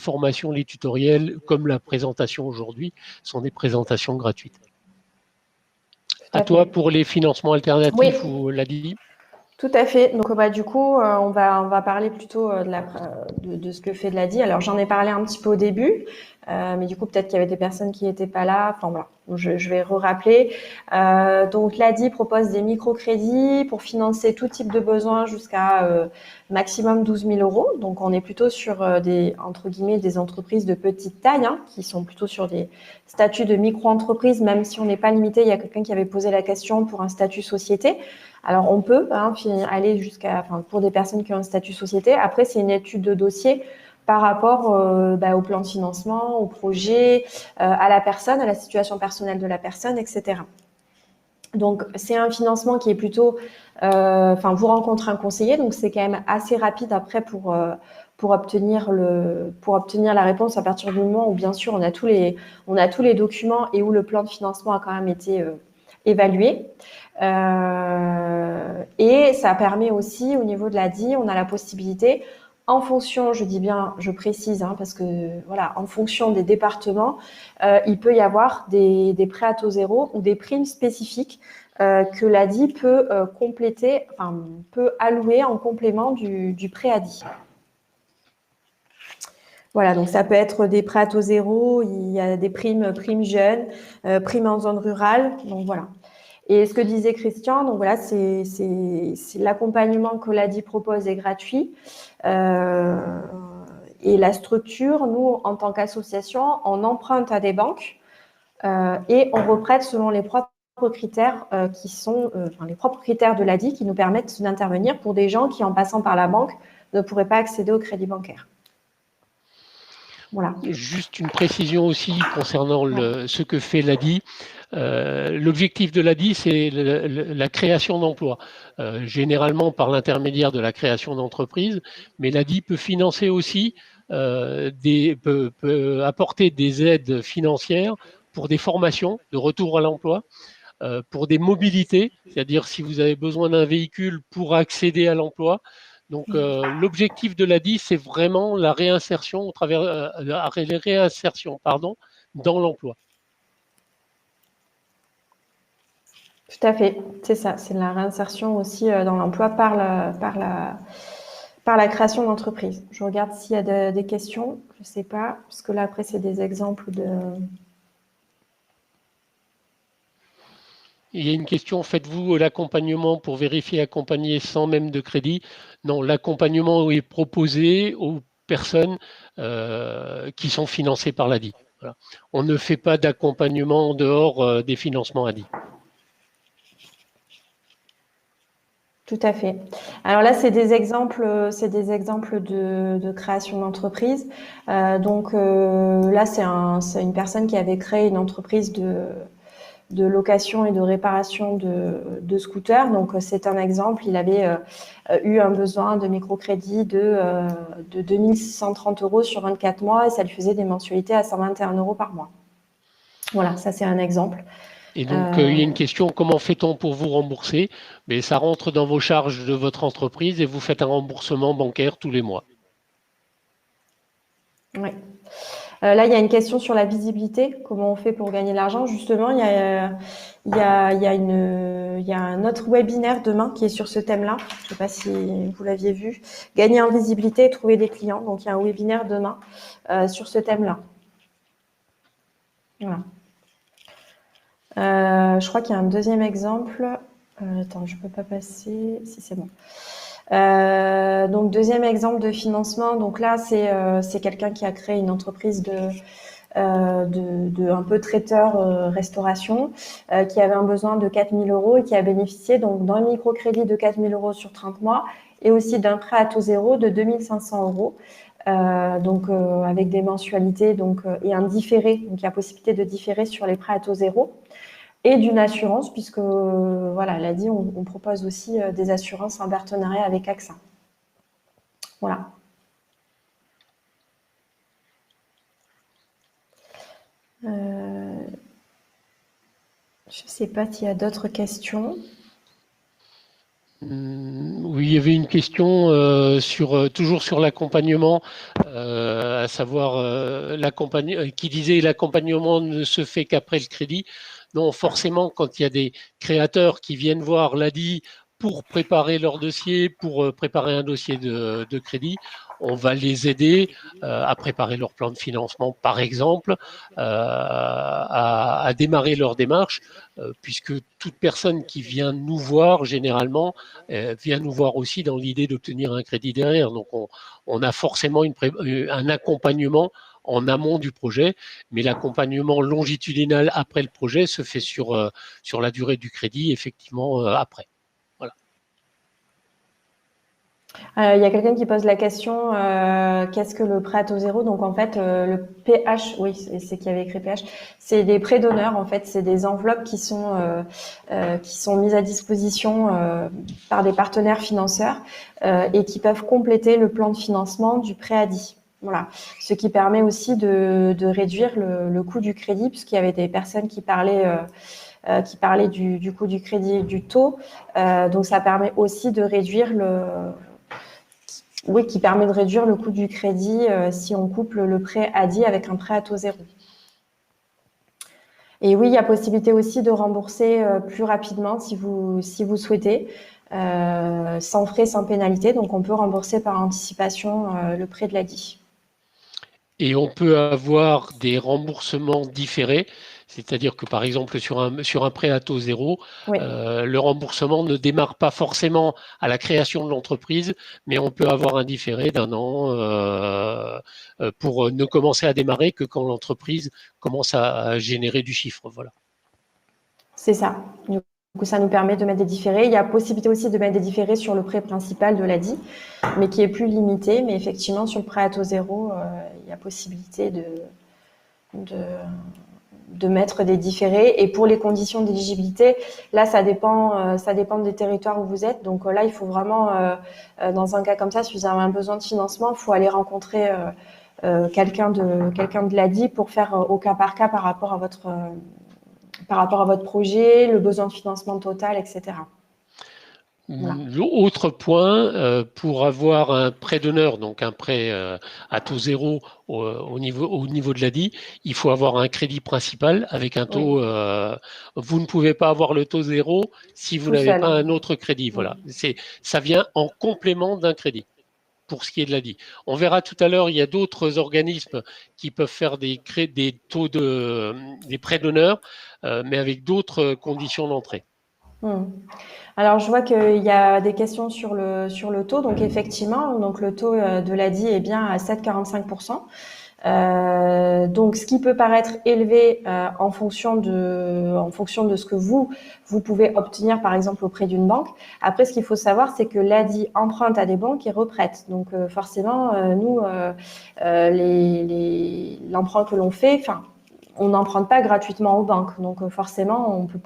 tutoriels, comme la présentation aujourd'hui, sont des présentations gratuites. À toi pour les financements alternatifs ou l'ADI? Tout à fait. Donc, du coup, on va parler plutôt de ce que fait de l'ADI. Alors, j'en ai parlé un petit peu au début, mais du coup, peut-être qu'il y avait des personnes qui n'étaient pas là. Enfin, voilà. Je vais rappeler. Donc, l'ADI propose des microcrédits pour financer tout type de besoins jusqu'à maximum 12 000 euros. Donc, on est plutôt sur entre guillemets, des entreprises de petite taille, hein, qui sont plutôt sur des statuts de micro-entreprise, même si on n'est pas limité. Il y a quelqu'un qui avait posé la question pour un statut société. Alors, on peut aller pour des personnes qui ont un statut société. Après, c'est une étude de dossier par rapport au plan de financement, au projet, à la personne, à la situation personnelle de la personne, etc. Donc, c'est un financement qui est plutôt... vous rencontrez un conseiller, donc c'est quand même assez rapide après pour obtenir la réponse à partir du moment où, bien sûr, on a tous les documents et où le plan de financement a quand même été évalué. Et ça permet aussi, au niveau de l'ADI, on a la possibilité, en fonction, je précise, hein, parce que voilà, en fonction des départements, il peut y avoir des prêts à taux zéro ou des primes spécifiques que l'ADI peut peut allouer en complément du prêt ADI. Voilà, donc ça peut être des prêts à taux zéro, il y a des primes jeunes, primes en zone rurale, donc voilà. Et ce que disait Christian, donc voilà, c'est l'accompagnement que l'ADI propose est gratuit. Et la structure, nous, en tant qu'association, on emprunte à des banques et on reprête selon les propres critères qui sont les propres critères de l'ADI qui nous permettent d'intervenir pour des gens qui, en passant par la banque, ne pourraient pas accéder au crédit bancaire. Voilà. Juste une précision aussi concernant ce que fait l'ADI. L'objectif de l'ADI, c'est la création d'emplois, généralement par l'intermédiaire de la création d'entreprises, mais l'ADI peut financer aussi, peut apporter des aides financières pour des formations de retour à l'emploi, pour des mobilités, c'est-à-dire si vous avez besoin d'un véhicule pour accéder à l'emploi. Donc l'objectif de l'ADI, c'est vraiment la réinsertion au travers la réinsertion, dans l'emploi. Tout à fait, c'est ça, c'est la réinsertion aussi dans l'emploi par la création d'entreprise. Je regarde s'il y a des questions, je ne sais pas, parce que là après c'est des exemples de... Il y a une question, faites-vous l'accompagnement pour vérifier accompagner sans même de crédit? Non, l'accompagnement est proposé aux personnes qui sont financées par l'ADI. Voilà. On ne fait pas d'accompagnement en dehors des financements ADI. Tout à fait. Alors là, c'est des exemples de création d'entreprise. Là, c'est une personne qui avait créé une entreprise de location et de réparation de scooters. Donc, c'est un exemple. Il avait eu un besoin de microcrédit de 2630 € sur 24 mois et ça lui faisait des mensualités à 121 € par mois. Voilà, ça, c'est un exemple. Et donc, il y a une question, comment fait-on pour vous rembourser? Mais ça rentre dans vos charges de votre entreprise et vous faites un remboursement bancaire tous les mois. Oui. Là, il y a une question sur la visibilité. Comment on fait pour gagner de l'argent? Justement, il y a un autre webinaire demain qui est sur ce thème-là. Je ne sais pas si vous l'aviez vu. Gagner en visibilité et trouver des clients. Donc, il y a un webinaire demain sur ce thème-là. Voilà. Je crois qu'il y a un deuxième exemple. Attends, je ne peux pas passer. Si, c'est bon. Donc, deuxième exemple de financement. Donc là, c'est quelqu'un qui a créé une entreprise un peu traiteur restauration, qui avait un besoin de 4 000 € et qui a bénéficié donc d'un microcrédit de 4 000 € sur 30 mois et aussi d'un prêt à taux zéro de 2 500 €. Avec des mensualités et un différé, donc il y a possibilité de différer sur les prêts à taux zéro et d'une assurance puisque voilà, elle a dit on propose aussi des assurances en partenariat avec AXA. Voilà. Je ne sais pas s'il y a d'autres questions. Oui, il y avait une question toujours sur l'accompagnement, à savoir qui disait l'accompagnement ne se fait qu'après le crédit. Non, forcément, quand il y a des créateurs qui viennent voir l'ADI pour préparer leur dossier, pour préparer un dossier de crédit, on va les aider à préparer leur plan de financement, par exemple, à démarrer leur démarche, puisque toute personne qui vient nous voir, généralement, vient nous voir aussi dans l'idée d'obtenir un crédit derrière. Donc, on a forcément un accompagnement en amont du projet, mais l'accompagnement longitudinal après le projet se fait sur la durée du crédit, effectivement, après. Voilà. Il y a quelqu'un qui pose la question, qu'est-ce que le prêt à taux zéro? Donc en fait, le PH, oui, c'est qui avait écrit PH, c'est des prêts d'honneur. En fait, c'est des enveloppes qui sont mises à disposition par des partenaires financeurs et qui peuvent compléter le plan de financement du prêt ADI. Voilà, ce qui permet aussi de réduire le coût du crédit, puisqu'il y avait des personnes qui parlaient du coût du crédit et du taux. Donc ça permet aussi de réduire qui permet de réduire le coût du crédit si on couple le prêt ADI avec un prêt à taux zéro. Et oui, il y a possibilité aussi de rembourser plus rapidement si vous souhaitez, sans frais, sans pénalité. Donc, on peut rembourser par anticipation le prêt de l'ADI. Et on peut avoir des remboursements différés, C'est-à-dire que, par exemple, sur un prêt à taux zéro, Oui. le remboursement ne démarre pas forcément à la création de l'entreprise, mais on peut avoir un différé d'1 an pour ne commencer à démarrer que quand l'entreprise commence à générer du chiffre. Voilà. C'est ça. Du coup, ça nous permet de mettre des différés. Il y a possibilité aussi de mettre des différés sur le prêt principal de l'ADI, mais qui est plus limité. Mais effectivement, sur le prêt à taux zéro, il y a possibilité de mettre des différés. Et pour les conditions d'éligibilité, là, ça dépend des territoires où vous êtes. Donc là, il faut vraiment, dans un cas comme ça, si vous avez un besoin de financement, il faut aller rencontrer quelqu'un de l'ADI pour faire au cas par cas par rapport à votre projet, le besoin de financement total, etc. Voilà. Autre point, pour avoir un prêt d'honneur, donc un prêt à taux zéro au niveau de l'ADI, il faut avoir un crédit principal avec un taux. Oui. Vous ne pouvez pas avoir le taux zéro si vous n'avez pas un autre crédit. Voilà, ça vient en complément d'un crédit. Pour ce qui est de l'ADI. On verra tout à l'heure, il y a d'autres organismes qui peuvent faire des prêts d'honneur, mais avec d'autres conditions d'entrée. Alors, je vois qu'il y a des questions sur le taux. Donc, effectivement, donc le taux de l'ADI est bien à 7,45%. Donc, ce qui peut paraître élevé en fonction de ce que vous pouvez obtenir, par exemple, auprès d'une banque. Après, ce qu'il faut savoir, c'est que l'ADI emprunte à des banques et reprête. Donc, forcément, nous, l'emprunt que l'on fait, on n'emprunte pas gratuitement aux banques. Donc, forcément, on peut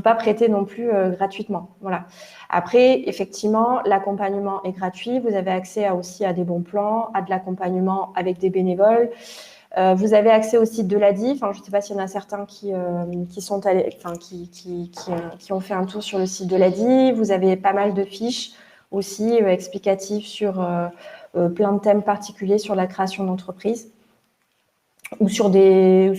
pas prêter non plus gratuitement. Voilà. Après, effectivement, l'accompagnement est gratuit. Vous avez accès aussi à des bons plans, à de l'accompagnement avec des bénévoles. Vous avez accès au site de l'ADI. Enfin, je ne sais pas s'il y en a certains qui sont allés, qui ont fait un tour sur le site de l'ADI. Vous avez pas mal de fiches aussi explicatives sur plein de thèmes particuliers sur la création d'entreprise ou sur des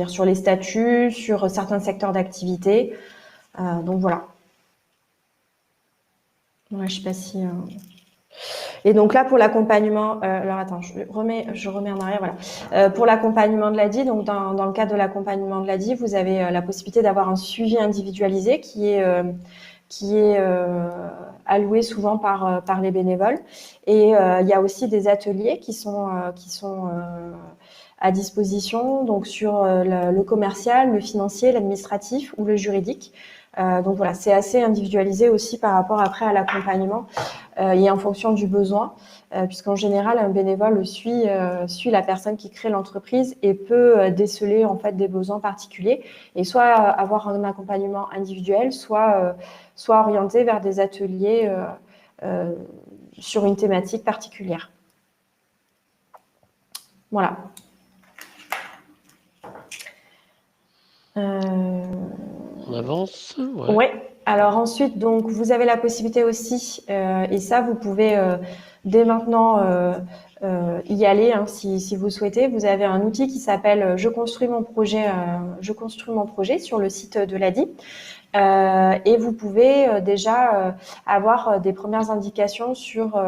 sur les statuts, sur certains secteurs d'activité. Donc voilà. Ouais, je sais pas si. Et donc là, pour l'accompagnement, alors attends, je remets en arrière. Voilà. Pour l'accompagnement de l'ADI, donc dans le cadre de l'accompagnement de l'ADI, vous avez la possibilité d'avoir un suivi individualisé qui est alloué souvent par les bénévoles. Et il y a aussi des ateliers qui sont à disposition, donc sur le commercial, le financier, l'administratif ou le juridique. Donc voilà, c'est assez individualisé aussi par rapport après à l'accompagnement et en fonction du besoin, puisqu'en général un bénévole suit la personne qui crée l'entreprise et peut déceler en fait des besoins particuliers et soit avoir un accompagnement individuel, soit orienté vers des ateliers sur une thématique particulière. Voilà. On avance. Ouais. Alors ensuite, donc vous avez la possibilité aussi, et ça vous pouvez dès maintenant y aller si vous souhaitez. Vous avez un outil qui s'appelle Je construis mon projet sur le site de l'ADI. Et vous pouvez déjà avoir des premières indications sur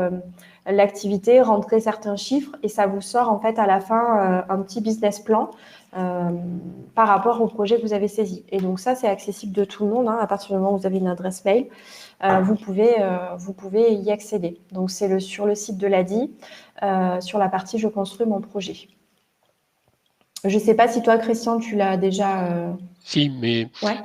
l'activité, rentrer certains chiffres et ça vous sort en fait à la fin un petit business plan par rapport au projet que vous avez saisi. Et donc ça, c'est accessible de tout le monde. À partir du moment où vous avez une adresse mail, vous pouvez y accéder. Donc c'est sur le site de l'ADI, sur la partie Je construis mon projet. Je ne sais pas si toi, Christian, tu l'as déjà... Si, mais ouais.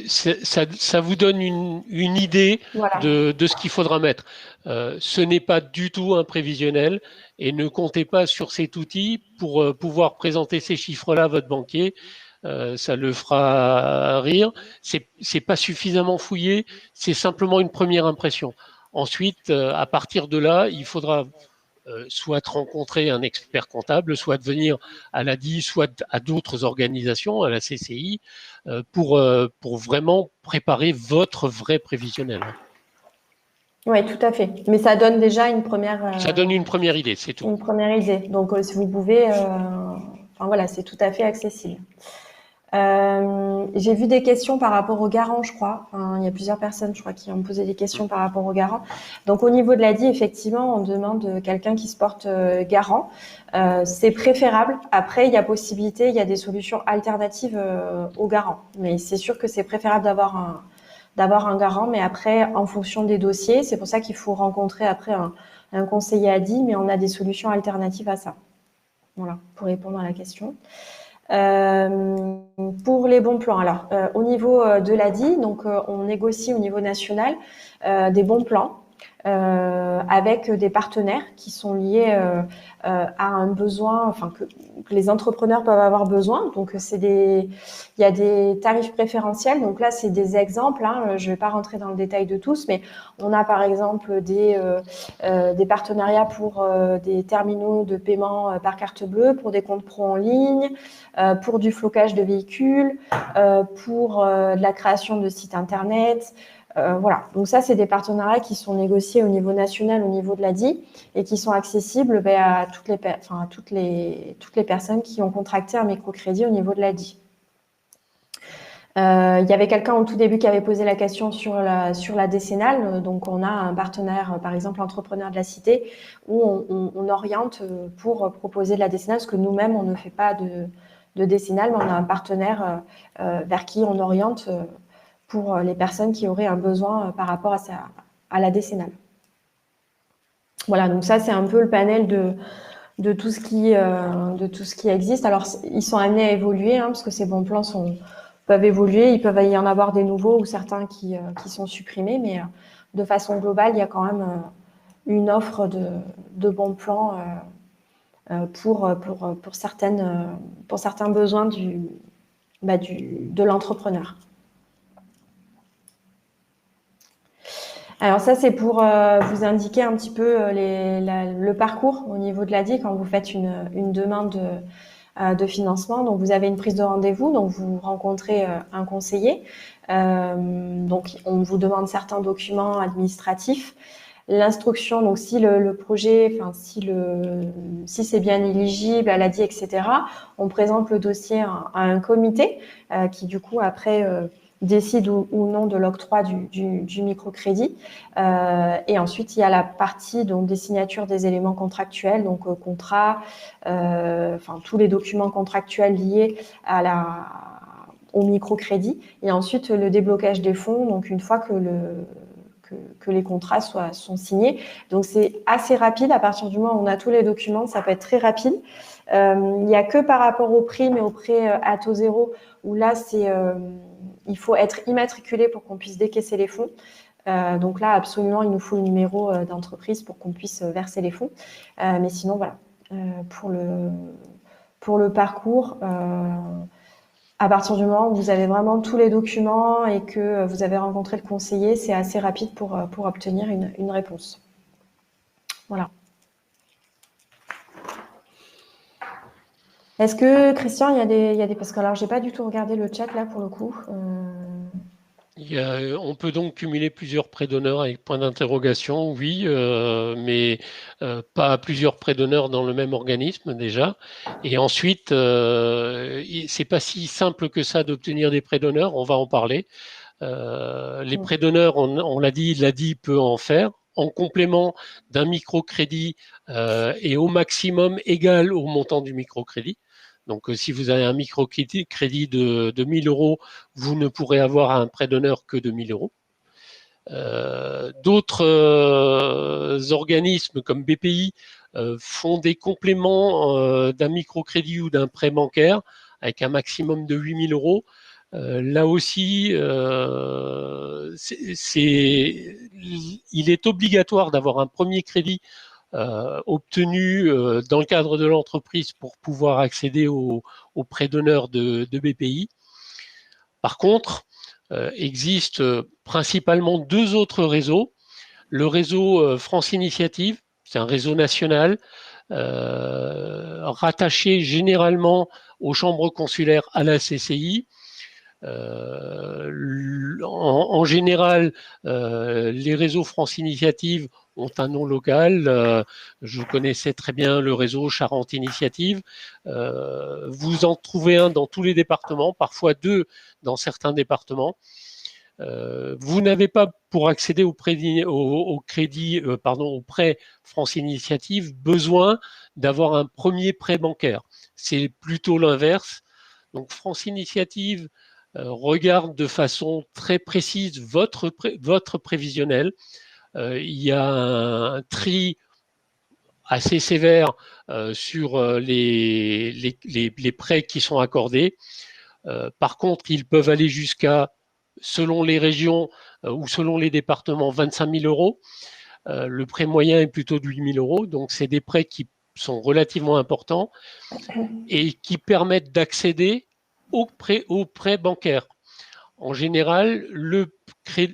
Ça vous donne une idée voilà. de ce qu'il faudra mettre. Ce n'est pas du tout un prévisionnel et ne comptez pas sur cet outil pour pouvoir présenter ces chiffres-là à votre banquier. Ça le fera rire. C'est pas suffisamment fouillé, c'est simplement une première impression. Ensuite, à partir de là, il faudra soit rencontrer un expert comptable, soit venir à l'ADI, soit à d'autres organisations, à la CCI, pour vraiment préparer votre vrai prévisionnel. Oui, tout à fait. Mais ça donne déjà une première... Ça donne une première idée, c'est tout. Une première idée. Donc, si vous pouvez... Enfin, voilà, c'est tout à fait accessible. J'ai vu des questions par rapport au garant, je crois. Enfin, il y a plusieurs personnes, je crois, qui ont posé des questions par rapport au garant. Donc, au niveau de l'ADI, effectivement, on demande quelqu'un qui se porte garant. C'est préférable. Après, il y a possibilité, il y a des solutions alternatives au garant. Mais c'est sûr que c'est préférable d'avoir un garant. Mais après, en fonction des dossiers, c'est pour ça qu'il faut rencontrer après un conseiller ADI, mais on a des solutions alternatives à ça. Voilà, pour répondre à la question. Pour les bons plans, alors au niveau de l'ADI, donc on négocie au niveau national des bons plans avec des partenaires qui sont liés à un besoin, enfin que les entrepreneurs peuvent avoir besoin. Donc il y a des tarifs préférentiels. Donc là, c'est des exemples. Hein, je ne vais pas rentrer dans le détail de tous, mais on a par exemple des partenariats pour des terminaux de paiement par carte bleue, pour des comptes pro en ligne, pour du flocage de véhicules, pour de la création de sites internet. Voilà, donc ça, c'est des partenariats qui sont négociés au niveau national, au niveau de l'ADI, et qui sont accessibles à toutes les personnes qui ont contracté un microcrédit au niveau de l'ADI. Il y avait quelqu'un au tout début qui avait posé la question sur la décennale. Donc, on a un partenaire, par exemple, Entrepreneurs de la Cité, où on oriente pour proposer de la décennale, parce que nous-mêmes, on ne fait pas de décennale, mais on a un partenaire vers qui on oriente pour les personnes qui auraient un besoin par rapport à la décennale. Voilà, donc ça, c'est un peu le panel de tout ce qui existe. Alors, ils sont amenés à évoluer, hein, parce que ces bons plans peuvent évoluer. Il peut y en avoir des nouveaux ou certains qui sont supprimés, mais de façon globale, il y a quand même une offre de bons plans pour certains besoins de l'entrepreneur. Alors ça, c'est pour vous indiquer un petit peu le parcours au niveau de l'ADI quand vous faites une demande de financement. Donc, vous avez une prise de rendez-vous, donc vous rencontrez un conseiller. Donc, on vous demande certains documents administratifs. L'instruction, donc si le projet, enfin si c'est bien éligible à l'ADI, etc., on présente le dossier à un comité qui du coup après décide ou non de l'octroi du microcrédit. Et ensuite, il y a la partie donc des signatures des éléments contractuels, donc contrat, enfin tous les documents contractuels liés au microcrédit. Et ensuite, le déblocage des fonds, donc une fois que les contrats sont signés. Donc, c'est assez rapide. À partir du moment où on a tous les documents, ça peut être très rapide. Il n'y a que par rapport aux primes et aux prêts à taux zéro où là, il faut être immatriculé pour qu'on puisse décaisser les fonds. Donc là, absolument, il nous faut le numéro d'entreprise pour qu'on puisse verser les fonds. Mais sinon, voilà, pour le parcours, à partir du moment où vous avez vraiment tous les documents et que vous avez rencontré le conseiller, c'est assez rapide pour obtenir une réponse. Voilà. Est-ce que, Christian, il y a des... Parce que alors, j'ai pas du tout regardé le chat là pour le coup. On peut donc cumuler plusieurs prêts d'honneur avec point d'interrogation, oui, mais pas plusieurs prêts d'honneur dans le même organisme déjà. Et ensuite, c'est pas si simple que ça d'obtenir des prêts d'honneur, on va en parler. Les prêts d'honneur, on l'a dit, l'ADI peut en faire en complément d'un microcrédit et au maximum égal au montant du microcrédit. Donc, si vous avez un microcrédit de 1 000 euros, vous ne pourrez avoir un prêt d'honneur que de 1 000 euros. D'autres organismes comme BPI font des compléments d'un microcrédit ou d'un prêt bancaire avec un maximum de 8 000 euros. Là aussi, il est obligatoire d'avoir un premier crédit obtenu dans le cadre de l'entreprise pour pouvoir accéder au prêt d'honneur de BPI. Par contre, existent principalement deux autres réseaux. Le réseau France Initiative, c'est un réseau national rattaché généralement aux chambres consulaires à la CCI. En général, les réseaux France Initiative ont un nom local. Je connaissais très bien le réseau Charente Initiative. Vous en trouvez un dans tous les départements, parfois deux dans certains départements. Vous n'avez pas, pour accéder au prêt France Initiative, besoin d'avoir un premier prêt bancaire. C'est plutôt l'inverse. Donc France Initiative regarde de façon très précise votre prévisionnel. Il y a un tri assez sévère sur les prêts qui sont accordés. Par contre, ils peuvent aller jusqu'à, selon les régions ou selon les départements, 25 000 euros. Le prêt moyen est plutôt de 8 000 euros. Donc, c'est des prêts qui sont relativement importants et qui permettent d'accéder au prêt bancaire. En général, le prêt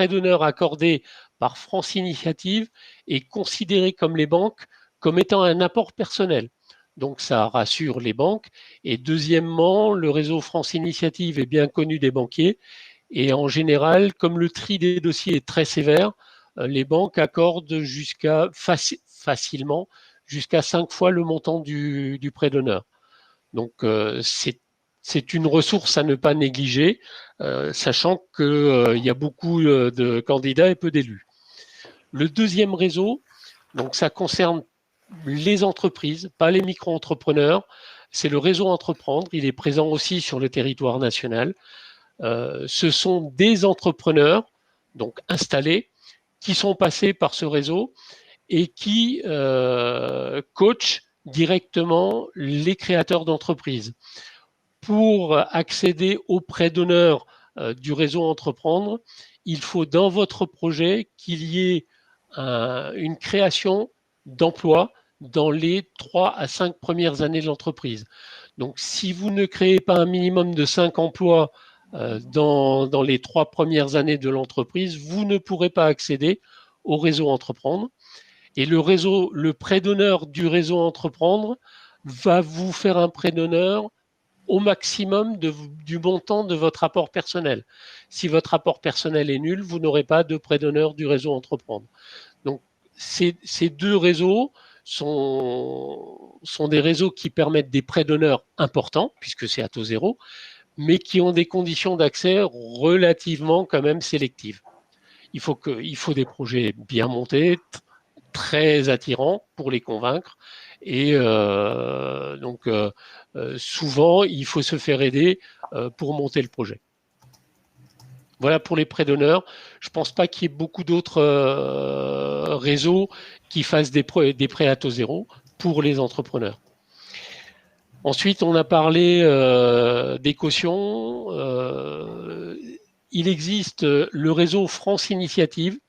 d'honneur accordé par France Initiative est considéré comme les banques comme étant un apport personnel. Donc ça rassure les banques. Et deuxièmement, le réseau France Initiative est bien connu des banquiers. Et en général, comme le tri des dossiers est très sévère, les banques accordent facilement jusqu'à 5 fois le montant du prêt d'honneur. Donc c'est une ressource à ne pas négliger, sachant qu'il y a beaucoup de candidats et peu d'élus. Le deuxième réseau, donc ça concerne les entreprises, pas les micro-entrepreneurs, c'est le réseau Entreprendre. Il est présent aussi sur le territoire national. Ce sont des entrepreneurs, donc installés, qui sont passés par ce réseau et qui coachent directement les créateurs d'entreprises. Pour accéder au prêt d'honneur du réseau Entreprendre, il faut dans votre projet qu'il y ait une création d'emplois dans les 3 à 5 premières années de l'entreprise. Donc, si vous ne créez pas un minimum de 5 emplois dans les 3 premières années de l'entreprise, vous ne pourrez pas accéder au réseau Entreprendre. Et le prêt d'honneur du réseau Entreprendre va vous faire un prêt d'honneur au maximum du montant de votre apport personnel. Si votre apport personnel est nul, vous n'aurez pas de prêt d'honneur du réseau Entreprendre. Donc, ces deux réseaux sont des réseaux qui permettent des prêts d'honneur importants, puisque c'est à taux zéro, mais qui ont des conditions d'accès relativement quand même sélectives. Il faut des projets bien montés, très attirants pour les convaincre. Et donc, souvent, il faut se faire aider pour monter le projet. Voilà pour les prêts d'honneur. Je ne pense pas qu'il y ait beaucoup d'autres réseaux qui fassent des prêts à taux zéro pour les entrepreneurs. Ensuite, on a parlé des cautions. Il existe le réseau France Initiative.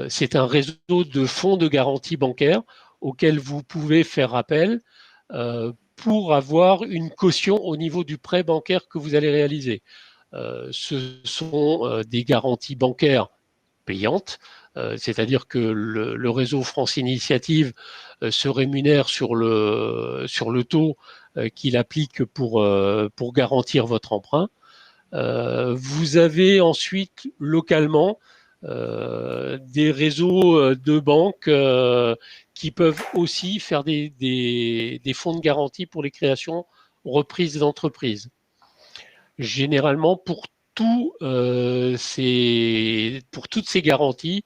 C'est un réseau de fonds de garantie bancaire auquel vous pouvez faire appel pour avoir une caution au niveau du prêt bancaire que vous allez réaliser. Ce sont des garanties bancaires payantes, c'est-à-dire que le réseau France Initiative se rémunère sur le taux qu'il applique pour garantir votre emprunt. Vous avez ensuite localement des réseaux de banques qui peuvent aussi faire des fonds de garantie pour les créations reprises d'entreprises. Généralement, pour toutes ces garanties,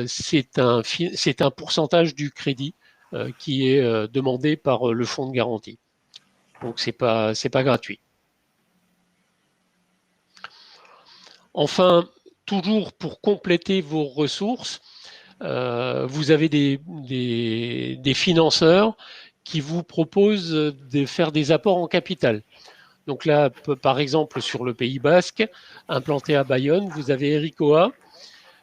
c'est un pourcentage du crédit qui est demandé par le fonds de garantie. Donc, c'est pas gratuit. Enfin, toujours pour compléter vos ressources, vous avez des financeurs qui vous proposent de faire des apports en capital. Donc là, par exemple, sur le Pays Basque, implanté à Bayonne, vous avez Ericoa.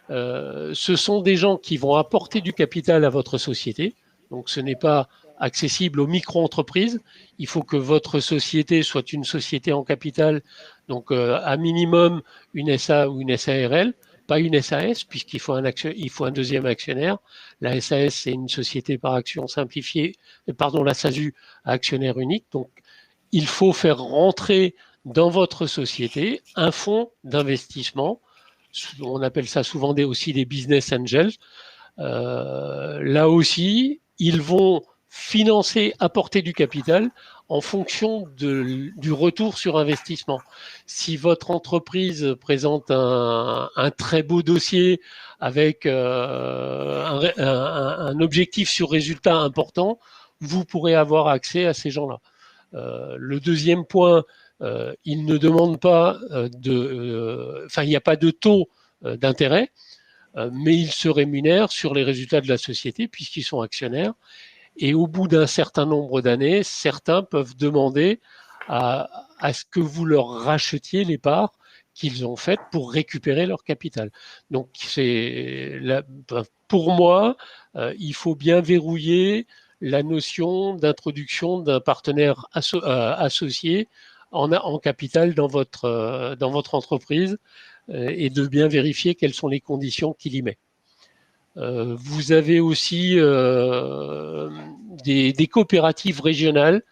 Ce sont des gens qui vont apporter du capital à votre société. Donc ce n'est pas accessible aux micro-entreprises. Il faut que votre société soit une société en capital, donc à minimum une SA ou une SARL, pas une SAS, puisqu'il faut un deuxième actionnaire. La SAS, c'est une société par action simplifiée, la SASU à actionnaire unique. Donc, il faut faire rentrer dans votre société un fonds d'investissement On appelle ça souvent aussi des business angels. Là aussi, ils vont financer, apporter du capital en fonction du retour sur investissement. Si votre entreprise présente un très beau dossier avec un objectif sur résultat important, vous pourrez avoir accès à ces gens-là. Le deuxième point, ils ne demandent pas il n'y a pas de taux d'intérêt, mais ils se rémunèrent sur les résultats de la société puisqu'ils sont actionnaires. Et au bout d'un certain nombre d'années, certains peuvent demander à ce que vous leur rachetiez les parts qu'ils ont faites pour récupérer leur capital. Donc, pour moi, il faut bien verrouiller la notion d'introduction d'un partenaire associé en capital dans votre entreprise et de bien vérifier quelles sont les conditions qu'il y met. Vous avez aussi des coopératives régionales.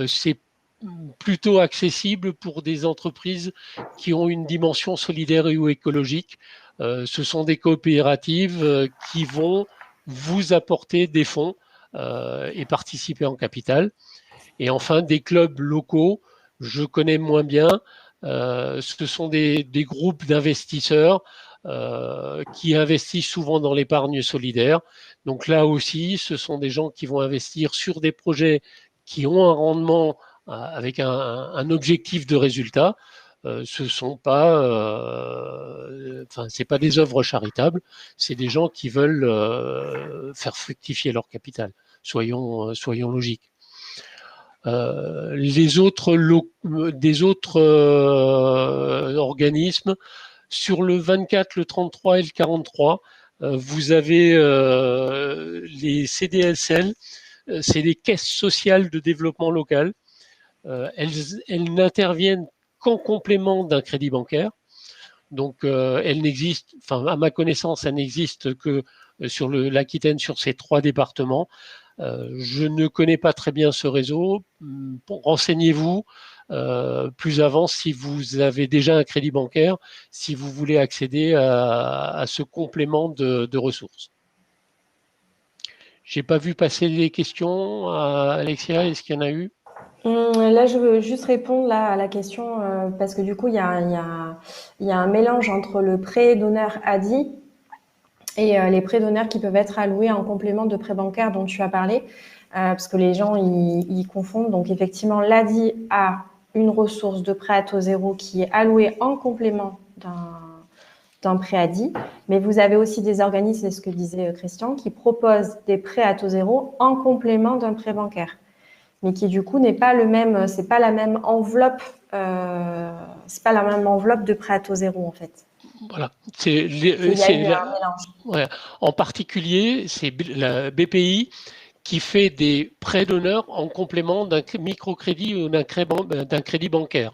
C'est plutôt accessible pour des entreprises qui ont une dimension solidaire ou écologique. Ce sont des coopératives qui vont vous apporter des fonds et participer en capital. Et enfin, des clubs locaux, je connais moins bien. Ce sont des groupes d'investisseurs qui investissent souvent dans l'épargne solidaire. Donc là aussi, ce sont des gens qui vont investir sur des projets qui ont un rendement avec un objectif de résultat. Ce sont pas, c'est pas des œuvres charitables, c'est des gens qui veulent faire fructifier leur capital. Soyons logiques. Des autres organismes, sur le 24, le 33 et le 43, vous avez les CDSL, c'est les caisses sociales de développement local. Elles n'interviennent qu'en complément d'un crédit bancaire. Donc, elles n'existent, à ma connaissance, elles n'existent que sur l'Aquitaine, sur ces 3 départements. Je ne connais pas très bien ce réseau. Renseignez-vous plus avant si vous avez déjà un crédit bancaire, si vous voulez accéder à ce complément de ressources. Je n'ai pas vu passer les questions. Alexia, est-ce qu'il y en a eu? Là, je veux juste répondre à la question parce que du coup, il y a un mélange entre le prêt d'honneur ADI et les prêts d'honneur qui peuvent être alloués en complément de prêt bancaire dont tu as parlé, parce que les gens ils confondent. Donc effectivement, l'ADI a une ressource de prêt à taux zéro qui est allouée en complément d'un prêt ADI, mais vous avez aussi des organismes, c'est ce que disait Christian, qui proposent des prêts à taux zéro en complément d'un prêt bancaire, mais qui du coup n'est pas le même, c'est pas la même enveloppe, c'est pas la même enveloppe de prêt à taux zéro en fait. Voilà. En particulier, c'est la BPI qui fait des prêts d'honneur en complément d'un microcrédit ou d'un crédit bancaire.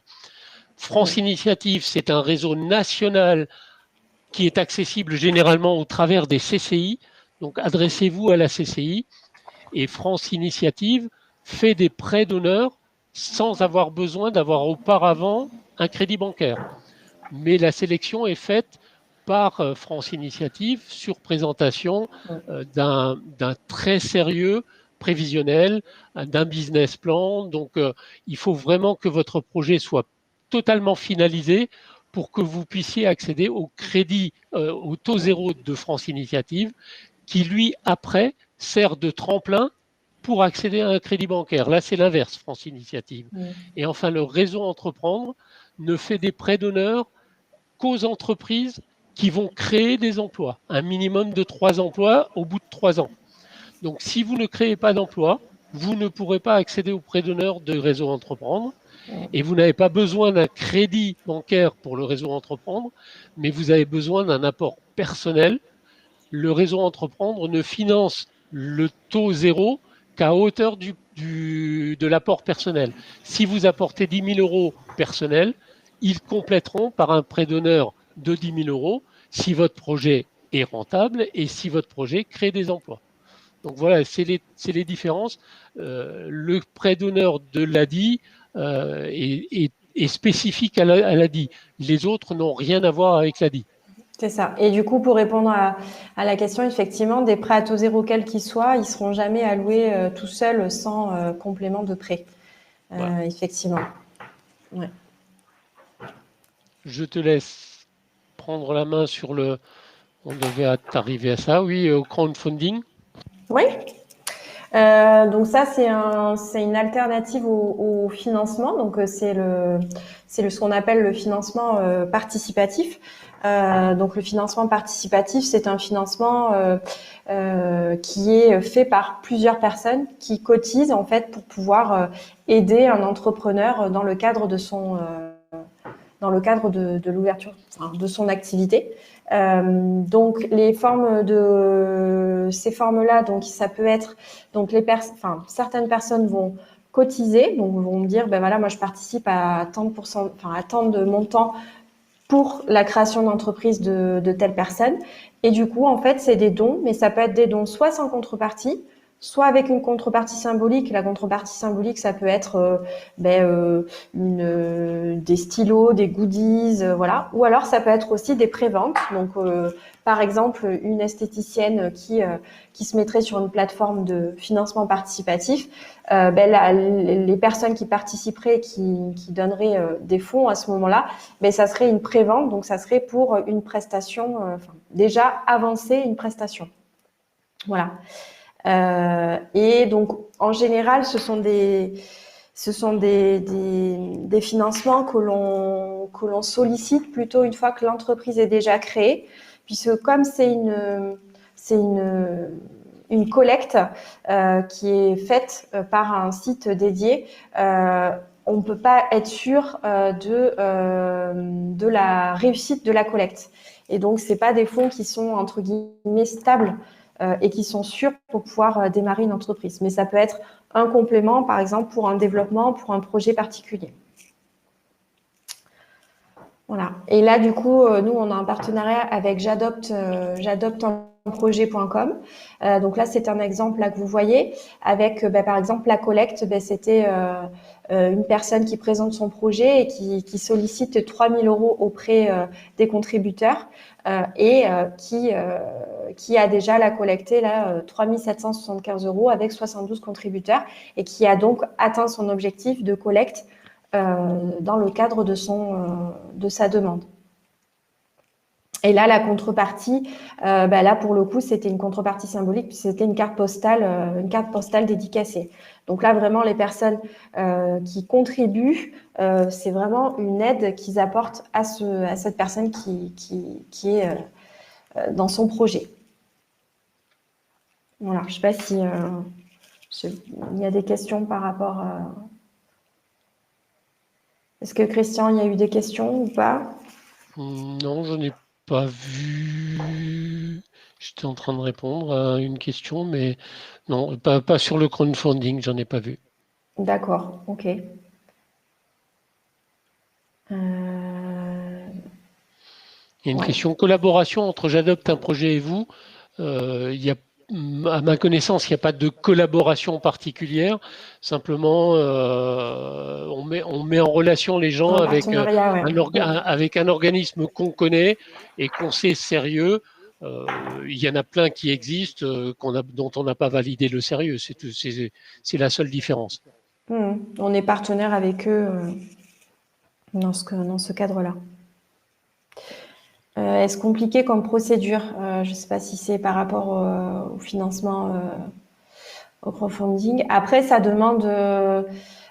France Initiative, c'est un réseau national qui est accessible généralement au travers des CCI. Donc, adressez-vous à la CCI. Et France Initiative fait des prêts d'honneur sans avoir besoin d'avoir auparavant un crédit bancaire. Mais la sélection est faite par France Initiative sur présentation d'un très sérieux prévisionnel, d'un business plan. Donc, il faut vraiment que votre projet soit totalement finalisé pour que vous puissiez accéder au crédit, au taux zéro de France Initiative, qui lui, après, sert de tremplin pour accéder à un crédit bancaire. Là, c'est l'inverse, France Initiative. Et enfin, le réseau Entreprendre ne fait des prêts d'honneur qu'aux entreprises qui vont créer des emplois, un minimum de 3 emplois au bout de 3 ans. Donc, si vous ne créez pas d'emplois, vous ne pourrez pas accéder aux prêts d'honneur de réseau Entreprendre. Et vous n'avez pas besoin d'un crédit bancaire pour le réseau Entreprendre, mais vous avez besoin d'un apport personnel. Le réseau Entreprendre ne finance le taux zéro qu'à hauteur de l'apport personnel. Si vous apportez 10 000 euros personnels, ils compléteront par un prêt d'honneur de 10 000 euros si votre projet est rentable et si votre projet crée des emplois. Donc voilà, c'est les différences. Le prêt d'honneur de l'ADI est spécifique à l'ADI. Les autres n'ont rien à voir avec l'ADI. C'est ça. Et du coup, pour répondre à la question, effectivement, des prêts à taux zéro quels qu'ils soient, ils seront jamais alloués tout seuls sans complément de prêt. Voilà. Effectivement. Ouais. Je te laisse prendre la main sur le. On devait arriver à ça, oui, au crowdfunding. Oui. Donc ça, c'est une alternative au financement. Donc ce qu'on appelle le financement participatif. Donc le financement participatif, c'est un financement qui est fait par plusieurs personnes qui cotisent en fait pour pouvoir aider un entrepreneur dans le cadre de l'ouverture de son activité. Donc les formes de ces formes-là, donc ça peut être donc certaines personnes vont cotiser, donc vont me dire ben voilà, moi je participe à tant de pourcent, à tant de montant pour la création d'entreprise de telle personne. Et du coup, en fait, c'est des dons, mais ça peut être des dons soit sans contrepartie, soit avec une contrepartie symbolique. La contrepartie symbolique, ça peut être des stylos, des goodies, voilà. Ou alors, ça peut être aussi des préventes. Donc, par exemple, une esthéticienne qui se mettrait sur une plateforme de financement participatif, les personnes qui participeraient, qui donneraient des fonds à ce moment-là, ça serait une prévente, donc ça serait pour une prestation, déjà avancée, une prestation. Voilà. Et donc, en général, ce sont des financements que l'on sollicite plutôt une fois que l'entreprise est déjà créée, puisque comme c'est une collecte qui est faite par un site dédié, on ne peut pas être sûr de la réussite de la collecte. Et donc, c'est pas des fonds qui sont entre guillemets stables et qui sont sûrs pour pouvoir démarrer une entreprise. Mais ça peut être un complément, par exemple, pour un développement, pour un projet particulier. Voilà. Et là, du coup, nous, on a un partenariat avec j'adopteunprojet.com. Donc là, c'est un exemple là que vous voyez avec, par exemple, la collecte. C'était une personne qui présente son projet et qui sollicite 3 000 € auprès des contributeurs et qui a déjà la collecté là 3 775 € avec 72 contributeurs et qui a donc atteint son objectif de collecte dans le cadre de sa demande. Et là, la contrepartie, là pour le coup, c'était une contrepartie symbolique, puis c'était une carte postale dédicacée. Donc là, vraiment, les personnes qui contribuent, c'est vraiment une aide qu'ils apportent à cette personne qui est dans son projet. Voilà, je ne sais pas si il y a des questions par rapport à... Est-ce que Christian, il y a eu des questions ou pas? Non, je n'ai pas vu. J'étais en train de répondre à une question, mais non, pas sur le crowdfunding, j'en ai pas vu. D'accord, ok. Il y a une question collaboration entre J'adopte un projet et vous. Il y a, à ma connaissance, il n'y a pas de collaboration particulière. Simplement, on met en relation les gens Un avec partenariat, ouais. avec un organisme qu'on connaît et qu'on sait sérieux. Il y en a plein qui existent dont on n'a pas validé le sérieux. C'est la seule différence. On est partenaire avec eux dans ce cadre-là. Est-ce compliqué comme procédure? Je ne sais pas si c'est par rapport au financement, au crowdfunding. Après, ça demande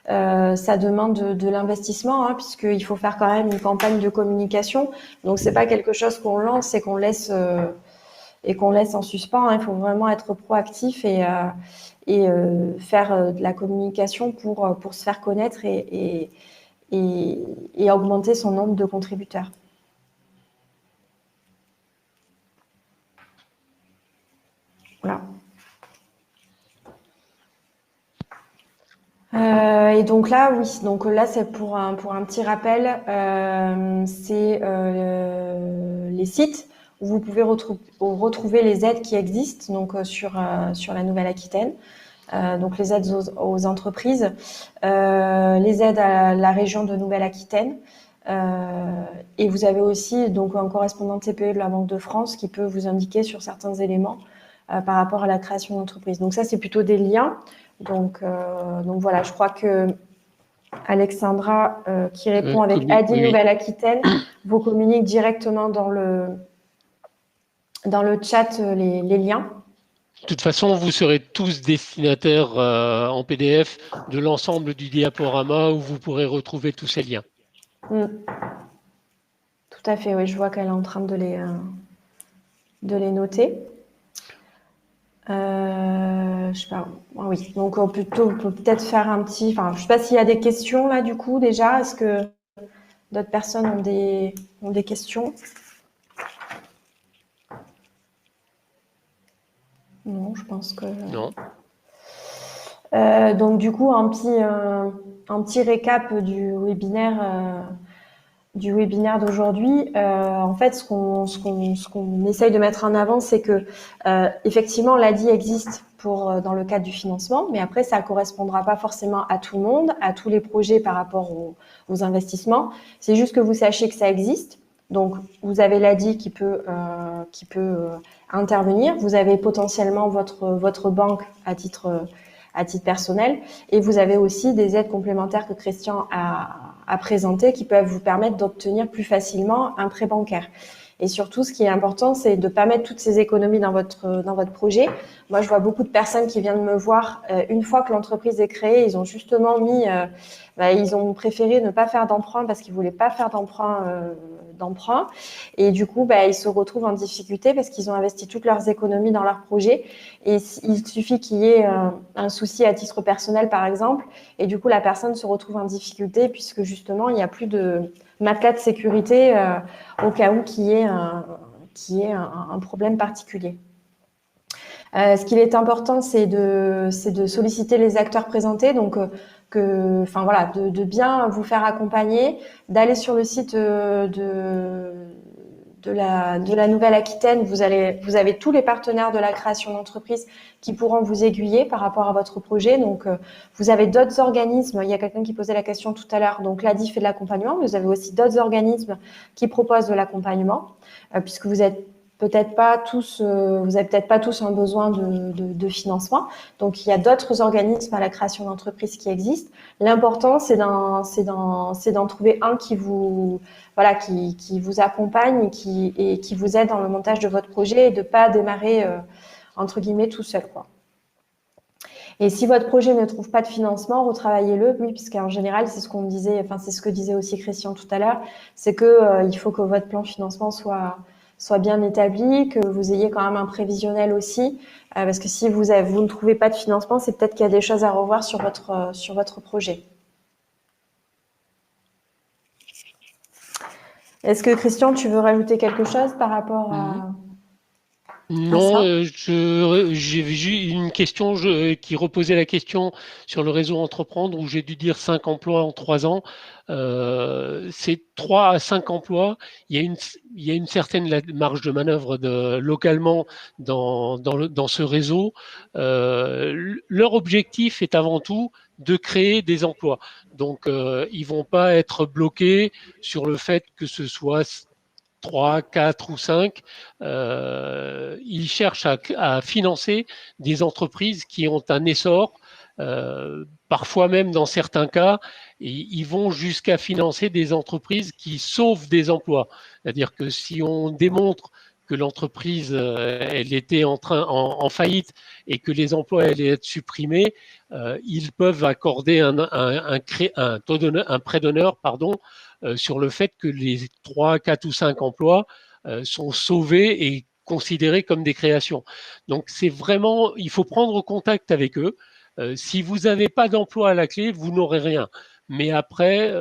de l'investissement, hein, puisqu'il faut faire quand même une campagne de communication. Donc, c'est pas quelque chose qu'on lance et qu'on laisse en suspens. Hein. Il faut vraiment être proactif et faire de la communication pour se faire connaître et augmenter son nombre de contributeurs. Voilà. Et donc là, oui. Donc là, c'est pour un petit rappel, c'est les sites où vous pouvez retrouver les aides qui existent donc sur la Nouvelle-Aquitaine. Donc les aides aux entreprises, les aides à la région de Nouvelle-Aquitaine, Et vous avez aussi donc un correspondant de TPE de la Banque de France qui peut vous indiquer sur certains éléments par rapport à la création d'entreprise. Donc ça, c'est plutôt des liens. Donc voilà, je crois que Alexandra, qui répond avec Adi Nouvelle-Aquitaine, vous communique directement dans le chat les liens. De toute façon, vous serez tous destinataires en PDF de l'ensemble du diaporama où vous pourrez retrouver tous ces liens. Tout à fait, oui, je vois qu'elle est en train de les noter. Je sais pas. Oui, donc on peut peut-être faire un petit. Enfin, je sais pas s'il y a des questions là du coup déjà. Est-ce que d'autres personnes ont des questions? Non, je pense que non. Donc du coup un petit récap du webinaire. D'aujourd'hui, en fait, ce qu'on essaye de mettre en avant, c'est que effectivement, l'ADI existe dans le cadre du financement, mais après, ça correspondra pas forcément à tout le monde, à tous les projets par rapport aux investissements. C'est juste que vous sachiez que ça existe. Donc, vous avez l'ADI qui peut intervenir. Vous avez potentiellement votre banque à titre personnel, et vous avez aussi des aides complémentaires que Christian a présentées qui peuvent vous permettre d'obtenir plus facilement un prêt bancaire. Et surtout, ce qui est important, c'est de ne pas mettre toutes ces économies dans votre projet. Moi, je vois beaucoup de personnes qui viennent me voir une fois que l'entreprise est créée, ils ont justement ils ont préféré ne pas faire d'emprunt parce qu'ils voulaient pas faire d'emprunt. Et du coup, ils se retrouvent en difficulté parce qu'ils ont investi toutes leurs économies dans leur projet. Et il suffit qu'il y ait un souci à titre personnel, par exemple, et du coup, la personne se retrouve en difficulté puisque justement, il n'y a plus de matelas de sécurité au cas où qu'il y ait un problème particulier. Ce qu'il est important, c'est de solliciter les acteurs présentés, donc de bien vous faire accompagner, d'aller sur le site de la Nouvelle-Aquitaine. Vous avez tous les partenaires de la création d'entreprise qui pourront vous aiguiller par rapport à votre projet. Donc, vous avez d'autres organismes. Il y a quelqu'un qui posait la question tout à l'heure. Donc, l'ADI fait de l'accompagnement. Vous avez aussi d'autres organismes qui proposent de l'accompagnement, puisque vous êtes peut-être pas tous, vous avez peut-être pas tous un besoin de financement. Donc, il y a d'autres organismes à la création d'entreprise qui existent. L'important, c'est d'en trouver un qui vous accompagne et qui vous aide dans le montage de votre projet et de pas démarrer entre guillemets tout seul, quoi. Et si votre projet ne trouve pas de financement, retravaillez-le, oui, puisqu'en général, c'est ce qu'on disait, enfin, c'est ce que disait aussi Christian tout à l'heure, c'est que il faut que votre plan de financement soit bien établi, que vous ayez quand même un prévisionnel aussi, parce que si vous ne trouvez pas de financement, c'est peut-être qu'il y a des choses à revoir sur votre projet. Est-ce que Christian, tu veux rajouter quelque chose par rapport à Non, j'ai vu une question qui reposait la question sur le réseau Entreprendre où j'ai dû dire 5 emplois en 3 ans. C'est 3 à 5 emplois. Il y a une certaine marge de manœuvre localement dans ce réseau. Leur objectif est avant tout de créer des emplois. Donc, ils vont pas être bloqués sur le fait que ce soit 3, 4 ou 5, ils cherchent à financer des entreprises qui ont un essor, parfois même dans certains cas, ils vont jusqu'à financer des entreprises qui sauvent des emplois. C'est-à-dire que si on démontre que l'entreprise elle était en faillite et que les emplois allaient être supprimés, ils peuvent accorder un prêt d'honneur, sur le fait que les 3, 4 ou 5 emplois sont sauvés et considérés comme des créations. Donc c'est vraiment, il faut prendre contact avec eux. Si vous n'avez pas d'emploi à la clé, vous n'aurez rien. Mais après,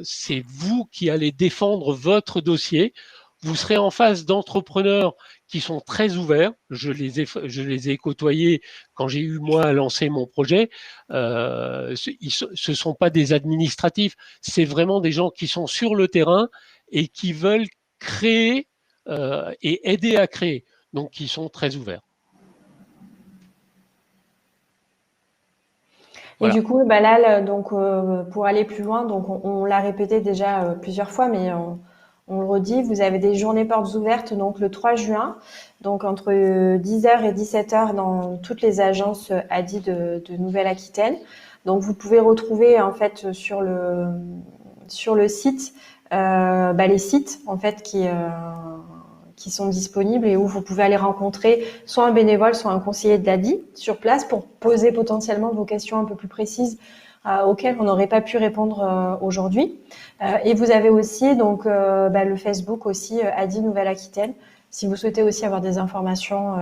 c'est vous qui allez défendre votre dossier. Vous serez en face d'entrepreneurs qui sont très ouverts. Je les ai côtoyés quand j'ai eu moi à lancer mon projet. Ce sont pas des administratifs, c'est vraiment des gens qui sont sur le terrain et qui veulent créer et aider à créer. Donc, qui sont très ouverts. Et Voilà. du coup, bah là, donc, pour aller plus loin, donc on l'a répété déjà plusieurs fois, mais on le redit, vous avez des journées portes ouvertes donc le 3 juin, donc entre 10h et 17h dans toutes les agences ADI de Nouvelle-Aquitaine. Donc vous pouvez retrouver en fait sur le site bah, les sites en fait qui sont disponibles et où vous pouvez aller rencontrer soit un bénévole, soit un conseiller de l'ADI sur place pour poser potentiellement vos questions un peu plus précises auxquelles on n'aurait pas pu répondre aujourd'hui. Et vous avez aussi donc bah, le Facebook aussi ADI Nouvelle-Aquitaine si vous souhaitez aussi avoir des informations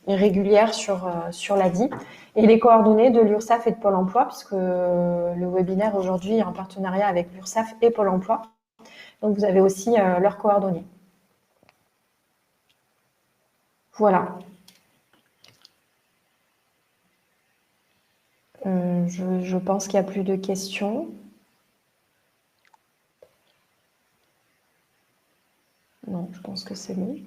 régulières sur l'ADI et les coordonnées de l'URSSAF et de Pôle emploi puisque le webinaire aujourd'hui est en partenariat avec l'URSSAF et Pôle emploi. Donc vous avez aussi leurs coordonnées. Voilà. Je pense qu'il n'y a plus de questions. Non, je pense que c'est bon.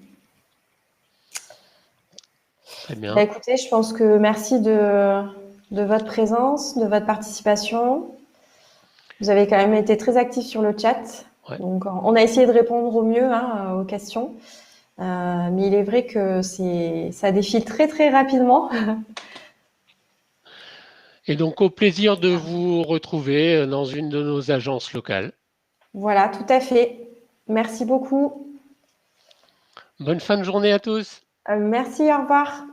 Très bien. Bah, écoutez, je pense que merci de votre présence, de votre participation. Vous avez quand même été très actifs sur le chat. Ouais. Donc, on a essayé de répondre au mieux aux questions. Mais il est vrai que ça défile très, très rapidement. Et donc, au plaisir de vous retrouver dans une de nos agences locales. Voilà, tout à fait. Merci beaucoup. Bonne fin de journée à tous. Merci, au revoir.